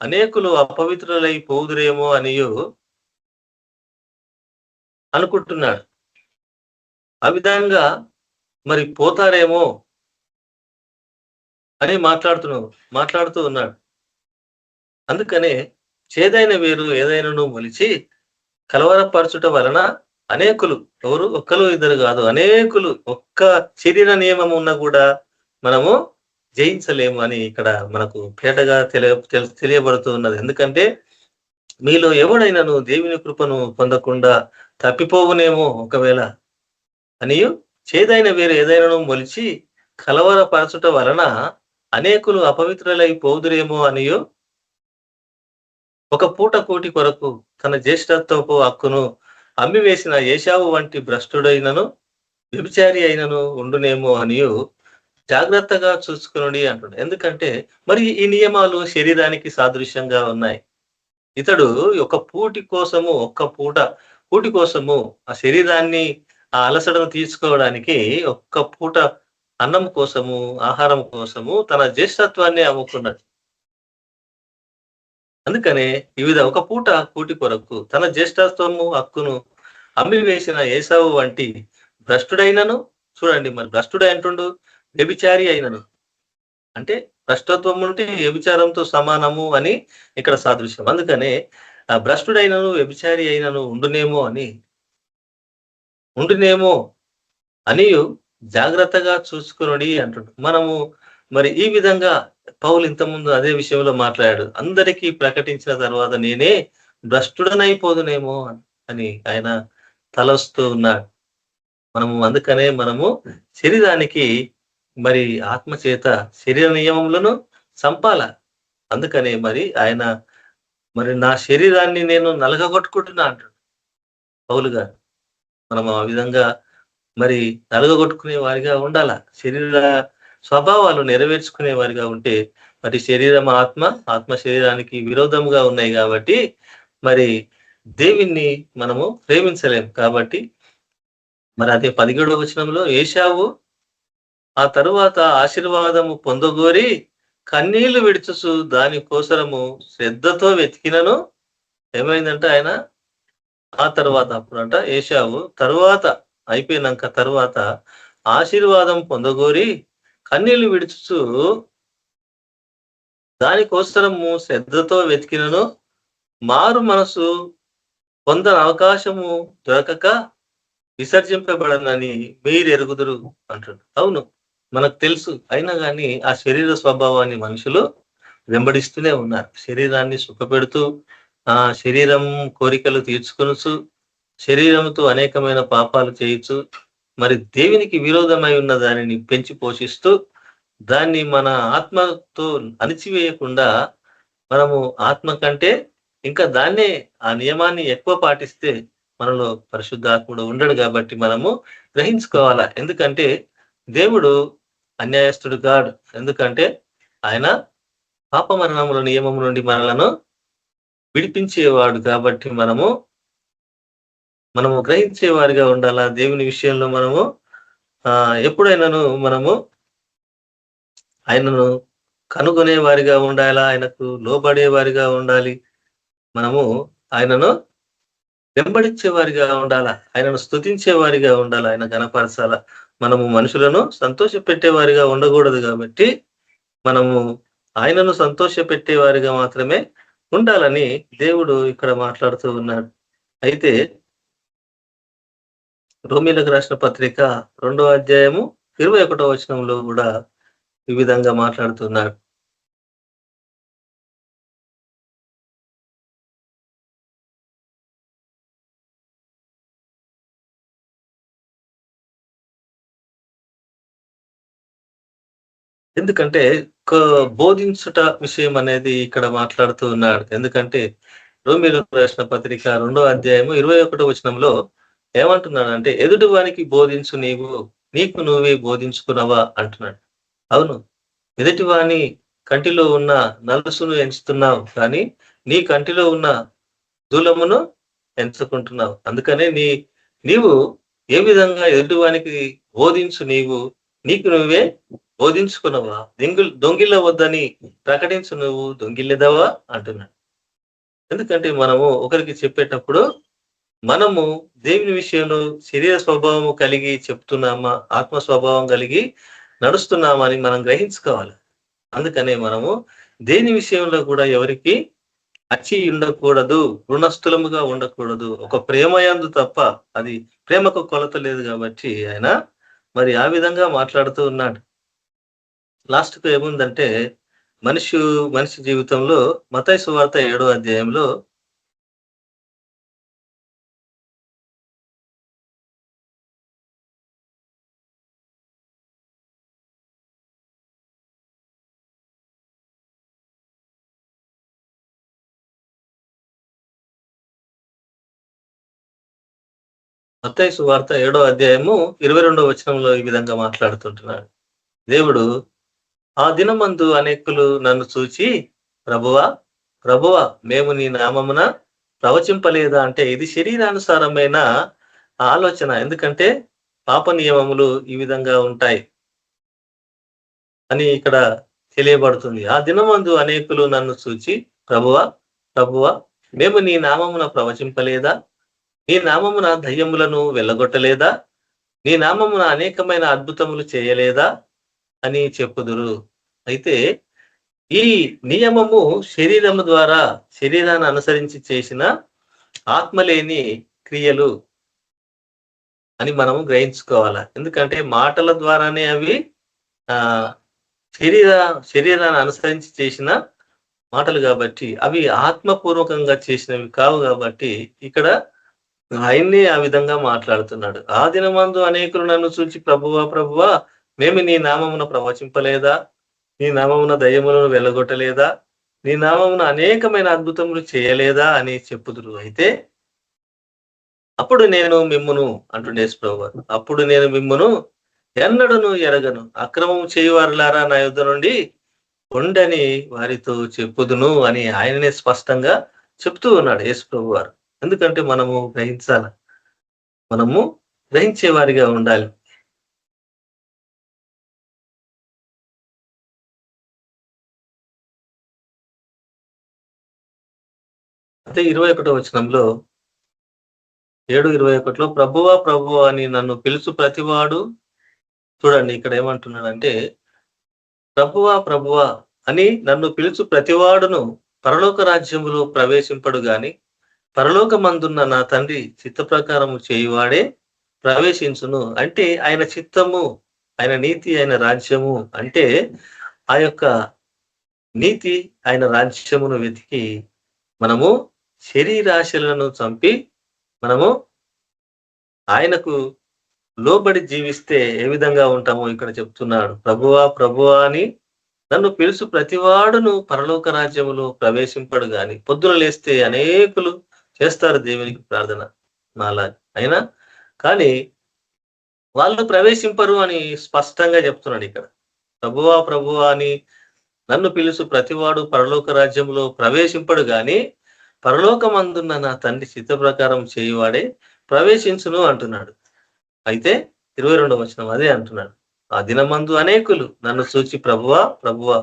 అనేకులు అపవిత్రులై పోదురేమో అనియు అనుకుంటున్నాడు. ఆ విధంగా మరి పోతారేమో అని మాట్లాడుతూ ఉన్నాడు. అందుకనే చేదైన వేరు ఏదైనాను మొలిచి కలవరపరచుట వలన అనేకులు, ఎవరు ఒక్కరు ఇద్దరు కాదు, అనేకులు, ఒక్క శరీర నియమం ఉన్నా కూడా మనము జయించలేము అని ఇక్కడ మనకు పేటగా తెలియబడుతూ ఉన్నది. ఎందుకంటే మీలో ఎవడైనాను దేవుని కృపను పొందకుండా తప్పిపోవునేమో ఒకవేళ అనియు, చేదైన వేరు ఏదైనాను మొలిచి కలవరపరచుట వలన అనేకులు అపవిత్రులై పోదురేమో అనియు, ఒక పూట కూటి కొరకు తన జ్యేష్ఠత్వపు హక్కును అమ్మివేసిన ఏశావు వంటి భ్రష్టుడైనను వ్యభిచారి అయినను ఉండునేమో అనియు జాగ్రత్తగా చూసుకునుడి అంటున్నాడు. ఎందుకంటే మరి ఈ నియమాలు శరీరానికి సాదృశ్యంగా ఉన్నాయి. ఇతడు ఒక పూట కూటి కోసము ఆ శరీరాన్ని, ఆ అలసటను తీర్చుకోవడానికి ఒక్క పూట అన్నం కోసము, ఆహారం కోసము తన జ్యేష్ఠత్వాన్ని అమ్ముకున్నాడు. అందుకనే ఒక పూట కూటి కొరకు తన జ్యేష్ఠత్వము హక్కును అమ్మివేసిన ఏసావు వంటి భ్రష్టుడైనను, చూడండి మరి భ్రష్టుడై అంటుండు, వ్యభిచారి అయినను, అంటే భ్రష్టత్వం ఉంటే వ్యభిచారంతో సమానము అని ఇక్కడ సాదృశ్యం. అందుకనే ఆ భ్రష్టుడైనను వ్యభిచారి అయినను ఉండునేమో అనియు జాగ్రత్తగా చూసుకునుడి అంటుండు. మనము మరి ఈ విధంగా పౌలు ఇంతకుముందు అదే విషయంలో మాట్లాడాడు. అందరికీ ప్రకటించిన తర్వాత నేనే భ్రష్టుడనైపోదునేమో అని ఆయన తలస్తూ ఉన్నాడు. అందుకనే మనము శరీరానికి మరి ఆత్మ చేత శరీర నియమములను సంపాల. అందుకనే మరి ఆయన నా శరీరాన్ని నేను నలగగొట్టుకుంటున్నా అంటాడు పౌలు గారు. మనం ఆ విధంగా మరి నలగగొట్టుకునే వారిగా ఉండాల. శరీర స్వభావాలు నెరవేర్చుకునే వారిగా ఉంటే మరి శరీరం ఆత్మ శరీరానికి విరోధంగా ఉన్నాయి కాబట్టి మరి దేవుణ్ణి మనము ప్రేమించలేం. కాబట్టి మరి అదే 17వ వచనంలో ఏశావు ఆ తరువాత ఆశీర్వాదము పొందగోరి కన్నీళ్లు విడుచుచు దాని కోసరము శ్రద్ధతో వెతికినను, ఏమైందంటే ఆయన ఆ తర్వాత అప్పుడంట ఏశావు తరువాత అయిపోయినాక తరువాత ఆశీర్వాదం పొందగోరి కన్నీళ్లు విడుచుచు దానికోసరము శ్రద్ధతో వెతికినను మారు మనసు పొందని అవకాశము దొరకక విసర్జింపబడనని మీరు ఎరుగుదురు అంటాడు. అవును, మనకు తెలుసు. అయినా కానీ ఆ శరీర స్వభావాన్ని మనుషులు వెంబడిస్తూనే ఉన్నారు. శరీరాన్ని సుఖపెడుతూ ఆ శరీరం కోరికలు తీర్చుకొనుచు శరీరంతో అనేకమైన పాపాలు చేయొచ్చు. మరి దేవునికి విరోధమై ఉన్న దానిని పెంచి పోషిస్తూ దాన్ని మన ఆత్మతో అణిచివేయకుండా మనము ఆత్మ కంటే ఇంకా దాన్నే, ఆ నియమాన్ని ఎక్కువ పాటిస్తే మనలో పరిశుద్ధాత్ముడు ఉండడు. కాబట్టి మనము గ్రహించుకోవాలా. ఎందుకంటే దేవుడు అన్యాయస్తుడు కాడు. ఎందుకంటే ఆయన పాప మరణముల నియమం నుండి మనలను విడిపించేవాడు. కాబట్టి మనము గ్రహించేవారిగా ఉండాలా. దేవుని విషయంలో మనము ఎప్పుడైనాను మనము ఆయనను కనుగొనే వారిగా ఉండాలా, ఆయనకు లోబడే వారిగా ఉండాలి. మనము ఆయనను వెంబడించే వారిగా ఉండాలా, ఆయనను స్తుతించే వారిగా ఉండాలి, ఆయన గణపరచాల. మనము మనుషులను సంతోష పెట్టేవారిగా ఉండకూడదు. కాబట్టి మనము ఆయనను సంతోష పెట్టేవారిగా మాత్రమే ఉండాలని దేవుడు ఇక్కడ మాట్లాడుతూ ఉన్నాడు. అయితే రోమీలకు రాసిన పత్రిక 2వ అధ్యాయము 21వ వచనంలో కూడా ఈ విధంగా మాట్లాడుతున్నాడు. ఎందుకంటే బోధించుట విషయం అనేది ఇక్కడ మాట్లాడుతూ ఉన్నాడు. ఎందుకంటే రోమీయులకు రాసిన పత్రిక 2వ అధ్యాయము 21వ వచనంలో ఏమంటున్నాడంటే, ఎదుటి వానికి బోధించు, నీకు నువ్వే బోధించుకున్నావా అంటున్నాడు. అవును, ఎదుటి వాని కంటిలో ఉన్న నలుసును ఎంచుతున్నావు, కానీ నీ కంటిలో ఉన్న దూలమును ఎంచుకుంటున్నావు. అందుకనే నీవు ఏ విధంగా ఎదుటివానికి బోధించు, నీకు నువ్వే బోధించుకున్నావా? దొంగిల్ల వద్దని ప్రకటించు, నువ్వు దొంగిల్లెదవా అంటున్నాడు. ఎందుకంటే మనము ఒకరికి చెప్పేటప్పుడు మనము దేవుని విషయంలో శరీర స్వభావం కలిగి చెప్తున్నామా, ఆత్మ స్వభావం కలిగి నడుస్తున్నామా అని మనం గ్రహించుకోవాలి. అందుకనే మనము దేని విషయంలో కూడా ఎవరికి అచ్చి ఉండకూడదు, రుణస్థులముగా ఉండకూడదు, ఒక ప్రేమయందు తప్ప. అది ప్రేమకు కొలత లేదు కాబట్టి ఆయన మరి ఆ విధంగా మాట్లాడుతూ ఉన్నాడు. లాస్ట్ కు ఏముందంటే, మనిషి జీవితంలో మత్తయి సువార్త 7వ అధ్యాయంలో మత్తయి సువార్త 7వ అధ్యాయము 22వ వచనంలో ఈ విధంగా మాట్లాడుతుంటున్నాడు. దేవుడు, ఆ దినమందు అనేకులు నన్ను చూచి, ప్రభువా ప్రభువా మేము నీ నామమున ప్రవచింపలేదా అంటే, ఇది శరీరానుసారమైన ఆలోచన. ఎందుకంటే పాప నియమములు ఈ విధంగా ఉంటాయి అని ఇక్కడ తెలియబడుతుంది. ఆ దినమందు అనేకులు నన్ను చూచి, ప్రభువా ప్రభువా మేము నీ నామమున ప్రవచింపలేదా? నీ నామమున దయ్యములను వెళ్ళగొట్టలేదా? నీ నామమున అనేకమైన అద్భుతములు చేయలేదా అని చెప్పుదురు. అయితే ఈ నియమము శరీరము ద్వారా, శరీరాన్ని అనుసరించి చేసిన ఆత్మలేని క్రియలు అని మనము గ్రహించుకోవాలి. ఎందుకంటే మాటల ద్వారానే అవి శరీరాన్ని అనుసరించి చేసిన మాటలు కాబట్టి, అవి ఆత్మపూర్వకంగా చేసినవి కావు. కాబట్టి ఇక్కడ ఆయన్ని ఆ విధంగా మాట్లాడుతున్నాడు. ఆ దినమందు అనేకులు నన్ను చూచి, ప్రభువా ప్రభువా మేము నీ నామమున ప్రవచింపలేదా? నీ నామమున దయ్యములను వెళ్ళగొట్టలేదా? నీ నామమున అనేకమైన అద్భుతములు చేయలేదా అని చెప్పుదురు. అయితే అప్పుడు నేను మిమ్మును అంటుండే యేసుప్రభువారు, అప్పుడు నేను మిమ్మును ఎన్నడను ఎరగను, అక్రమం చేయువారులారా నా యుద్ధ నుండి ఉండని వారితో చెప్పుదును అని ఆయననే స్పష్టంగా చెప్తూ ఉన్నాడు యేసుప్రభువారు. ఎందుకంటే మనము గ్రహించాలి, మనము గ్రహించే వారిగా ఉండాలి. అంటే 21వ వచనంలో 7:21లో ప్రభువా ప్రభువా అని నన్ను పిలుచు ప్రతివాడు, చూడండి ఇక్కడ ఏమంటున్నాడంటే, ప్రభువా ప్రభువా అని నన్ను పిలుచు ప్రతివాడును పరలోక రాజ్యములో ప్రవేశింపడు గాని పరలోకమందున్న నా తండ్రి చిత్త ప్రకారము చేయువాడే ప్రవేశించును. అంటే ఆయన చిత్తము, ఆయన నీతి, ఆయన రాజ్యము అంటే ఆ యొక్క నీతి, ఆయన రాజ్యమును వెతికి మనము శరీరాశలను చంపి మనము ఆయనకు లోబడి జీవిస్తే ఏ విధంగా ఉంటామో ఇక్కడ చెప్తున్నాడు. ప్రభువా ప్రభువా అని నన్ను పిలుచు ప్రతివాడును పరలోక రాజ్యములో ప్రవేశింపడు గాని. పొద్దున లేస్తే అనేకులు చేస్తారు దేవునికి ప్రార్థన నాలా అయినా, కానీ వాళ్ళు ప్రవేశింపరు అని స్పష్టంగా చెప్తున్నాడు ఇక్కడ. ప్రభువా ప్రభువా అని నన్ను పిలుచు ప్రతివాడు పరలోక రాజ్యంలో ప్రవేశింపడు గాని పరలోకమందున్న నా తండ్రి చిత్త ప్రకారం చేయువాడే ప్రవేశించును అంటున్నాడు. అయితే 22వ వచనం అదే అంటున్నాడు. ఆ దినమందు అనేకులు నన్ను చూచి, ప్రభువా ప్రభువా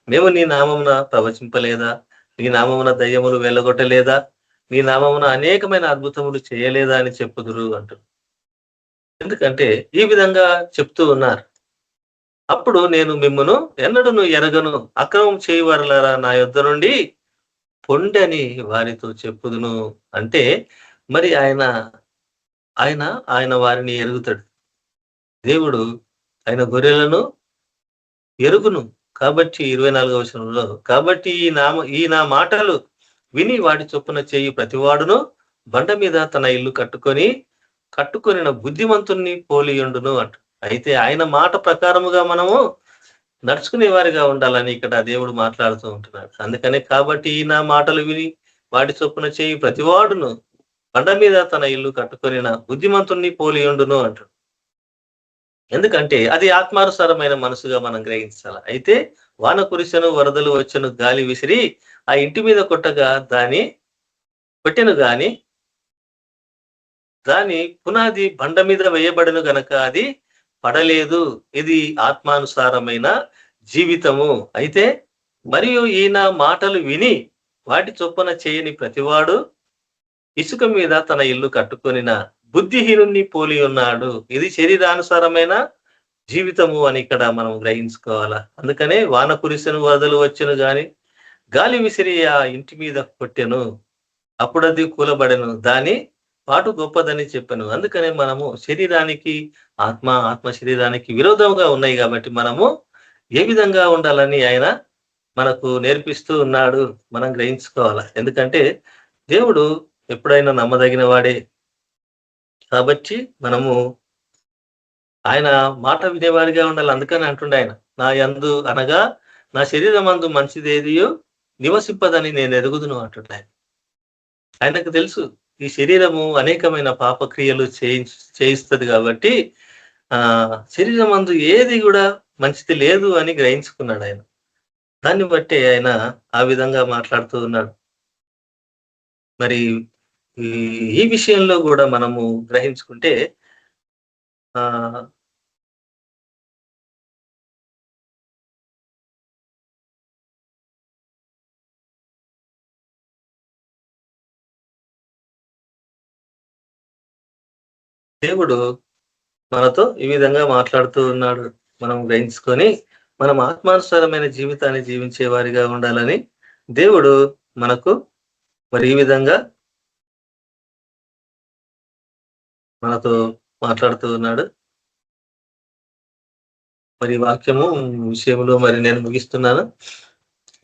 మేము నీ నామమున ప్రవచింపలేదా? నీ నామమున దయ్యములు వెళ్ళగొట్టలేదా? నీ నామమున అనేకమైన అద్భుతములు చేయలేదా అని చెప్పుదురు అంటున్నారు. ఎందుకంటే ఈ విధంగా చెప్తూ ఉన్నారు. అప్పుడు నేను మిమ్మును ఎన్నడను ఎరగను, అక్రమం చేయువారులారా నా యొద్ద నుండి పొండని వారితో చెప్పుదును. అంటే మరి ఆయన వారిని ఎరుగుతాడు. దేవుడు ఆయన గొర్రెలను ఎరుగును. కాబట్టి 24వ వచనంలో, కాబట్టి ఈ నా మాటలు విని వాడి చొప్పున చేయి ప్రతివాడును బండ మీద తన ఇల్లు కట్టుకొనిన బుద్ధిమంతుణ్ణి పోలియుండును అంట. అయితే ఆయన మాట ప్రకారముగా మనము నడుచుకునే వారిగా ఉండాలని ఇక్కడ దేవుడు మాట్లాడుతూ ఉంటున్నాడు. అందుకనే కాబట్టి నా మాటలు విని వాటి చొప్పున చేయి ప్రతివాడును బండ మీద తన ఇల్లు కట్టుకొనిన బుద్ధిమంతుణ్ణి పోలియుండును అంటాడు. ఎందుకంటే అది ఆత్మానుసారమైన మనసుగా మనం గ్రహించాలి. అయితే వాన కురిసెను, వరదలు వచ్చెను, గాలి విసిరి ఆ ఇంటి మీద కొట్టగా కొట్టెను గాని దాని పునాది బండ మీద వేయబడను గనక అది పడలేదు. ఇది ఆత్మానుసారమైన జీవితము. అయితే మరియు ఈయన మాటలు విని వాటి చొప్పున చేయని ప్రతివాడు ఇసుక మీద తన ఇల్లు కట్టుకొనిన బుద్ధిహీనుణ్ణి పోలి ఉన్నాడు. ఇది శరీరానుసారమైన జీవితము అని ఇక్కడ మనం గ్రహించుకోవాలా. అందుకనే వాన కురిసెను, వరదలు వచ్చెను గాని గాలి విసిరి ఆ ఇంటి మీద కొట్టెను, అప్పుడది కూలబడెను, దాని పాటు గొప్పదని చెప్పాను. అందుకనే మనము శరీరానికి ఆత్మ శరీరానికి విరోధంగా ఉన్నాయి కాబట్టి మనము ఏ విధంగా ఉండాలని ఆయన మనకు నేర్పిస్తూ ఉన్నాడు. మనం గ్రహించుకోవాలా. ఎందుకంటే దేవుడు ఎప్పుడైనా నమ్మదగిన వాడే కాబట్టి మనము ఆయన మాట వినేవాడిగా ఉండాలి. అందుకని అంటుండే ఆయన, నా యందు అనగా నా శరీరం అందు మంచిదేదియో నివసింపదని నేను ఎరుగుదును అంటుండే ఆయన. ఆయనకు తెలుసు ఈ శరీరము అనేకమైన పాపక్రియలు చేయిస్తుంది కాబట్టి శరీరం అందు ఏది కూడా మంచిది లేదు అని గ్రహించుకున్నాడు ఆయన. దాన్ని బట్టి ఆయన ఆ విధంగా మాట్లాడుతూ ఉన్నాడు. మరి ఈ విషయంలో కూడా మనము గ్రహించుకుంటే దేవుడు మనతో ఈ విధంగా మాట్లాడుతూ ఉన్నాడు. మనం గ్రహించుకొని మనం ఆత్మానుసారమైన జీవితాన్ని జీవించే వారిగా ఉండాలని దేవుడు మనకు మరి ఈ విధంగా మనతో మాట్లాడుతూ ఉన్నాడు. మరి వాక్యము విషయంలో మరి నేను ముగిస్తున్నాను.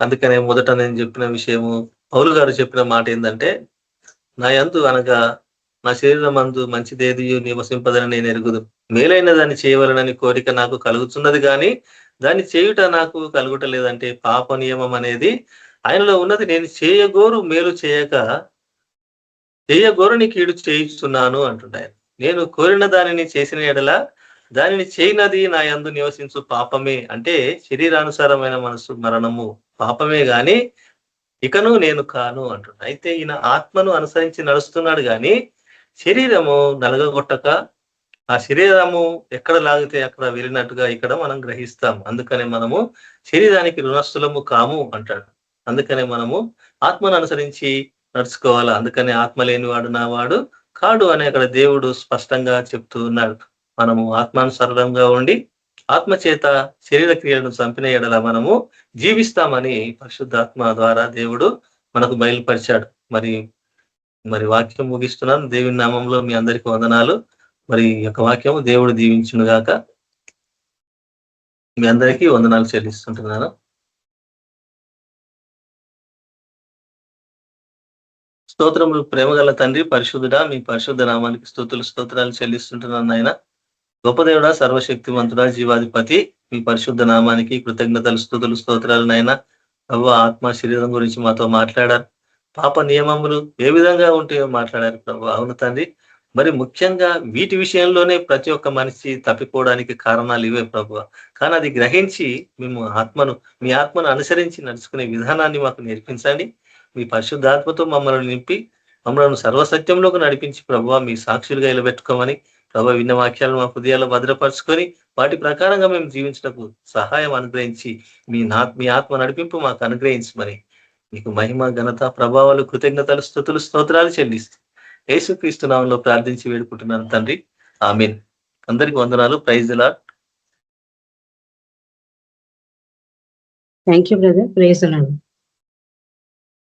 అందుకనే మొదట నేను చెప్పిన విషయము, పౌలు గారు చెప్పిన మాట ఏంటంటే, నా యందు అనగా నా శరీరం అందు మంచిదేది నివసింపదని నేను ఎరుగుదు, మేలైన దాన్ని చేయవలనని కోరిక నాకు కలుగుతున్నది కానీ దాన్ని చేయుట నాకు కలుగుటలేదంటే పాప నియమం అనేది ఆయనలో ఉన్నది. నేను చేయగోరు మేలు చేయగోరుని కీడు చేయిస్తున్నాను అంటున్నాను. నేను కోరిన దానిని చేసిన ఎడల దానిని చేయనది నా యందు నివసించు పాపమే. అంటే శరీరానుసారమైన మనసు మరణము పాపమే గాని ఇకను నేను కాను అంటున్నా. అయితే ఈయన ఆత్మను అనుసరించి నడుస్తున్నాడు గాని శరీరము నలగగొట్టక ఆ శరీరము ఎక్కడ లాగితే అక్కడ వెళ్ళినట్టుగా ఇక్కడ మనం గ్రహిస్తాం. అందుకనే మనము శరీరానికి రుణస్థులము కాము అంటాడు. అందుకనే మనము ఆత్మను అనుసరించి నడుచుకోవాలా. అందుకనే ఆత్మ లేనివాడు నావాడు కాడు అని అక్కడ దేవుడు స్పష్టంగా చెప్తూ ఉన్నాడు. మనము ఆత్మానుసారంగా ఉండి ఆత్మ చేత శరీర క్రియలను చంపిన ఎడల మనము జీవిస్తామని పరిశుద్ధాత్మ ద్వారా దేవుడు మనకు బయలుపరిచాడు. మరి వాక్యం ముగిస్తున్నాను. దేవుని నామంలో మీ అందరికీ వందనాలు. మరి యొక్క వాక్యము దేవుడు దీవించును గాక. మీ అందరికీ వందనాలు చెల్లిస్తుంటున్నాను. స్తోత్రములు ప్రేమగల తండ్రి, పరిశుద్ధుడా, మీ పరిశుద్ధ నామానికి స్తోత్రాలు చెల్లిస్తుంటున్నాను ఆయన. గొప్ప దేవుడా, సర్వశక్తివంతుడా, జీవాధిపతి, మీ పరిశుద్ధ నామానికి కృతజ్ఞతలు స్తోత్రాలు నాయన. ప్రభు ఆత్మ శరీరం గురించి మాతో మాట్లాడారు. పాప నియమములు ఏ విధంగా ఉంటాయో మాట్లాడారు ప్రభు. అవును తండ్రి, మరి ముఖ్యంగా వీటి విషయంలోనే ప్రతి ఒక్క మనిషి తప్పిపోవడానికి కారణాలు ఇవే ప్రభు. కానీ అది గ్రహించి మేము మీ ఆత్మను అనుసరించి నడుచుకునే విధానాన్ని మాకు నేర్పించండి. మీ పరిశుద్ధాత్మతో మమ్మల్ని నింపి మమ్మల్ని సర్వసత్యంలోకి నడిపించి ప్రభు మీ సాక్షులుగా నిలబెట్టుకోమని ప్రభు విన్న వాక్యాలను మా హృదయాల్లో భద్రపరుచుకొని వాటి ప్రకారంగా మేము జీవించడానికి సహాయం అనుగ్రహించి మీ ఆత్మ నడిపింపు మాకు అనుగ్రహించమని మీకు మహిమ, ఘనత, ప్రభావాలు, కృతజ్ఞతలు, స్తోత్రాలు చెల్లిస్తూ యేసుక్రీస్తు నామములో ప్రార్థించి వేడుకుంటున్నాను తండ్రి. ఆమేన్. అందరికి వందనాలు. Praise the lord. Thank you brother. Praise the lord.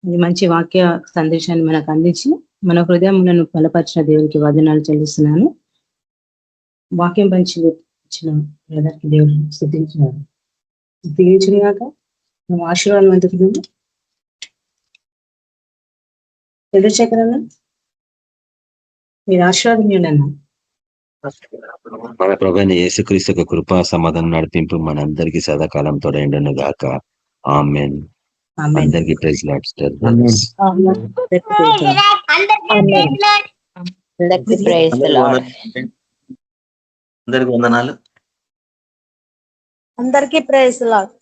ఈ మంచి వాక్య సందేశాన్ని మనకు అందించి మన హృదయములను బలపరిచిన దేవునికి వందనాలు చెల్లిస్తున్నాను. వాక్యం పంచి ఇచ్చిన బ్రదర్కి దేవుడు స్తుతించినాక మేము ఆశీర్వాదం అందుకున్నాము. చంద్రశేఖర్ అన్న, మీరు ఆశీర్వాదం ఇవ్వండి అన్న. మన ప్రభువైన యేసుక్రీస్తు యొక్క కృపా సమాధానం నడిపింపు మనందరికీ సదాకాలం తోడైండును గాక. ఆమేన్. ఆమేన్. అందరికీ ప్రైజ్ లార్డ్ సిస్టర్. అందరికీ ప్రైజ్ ది లార్డ్. అందరికి వందనాలు. అందరికీ ప్రైజ్ ది లార్డ్.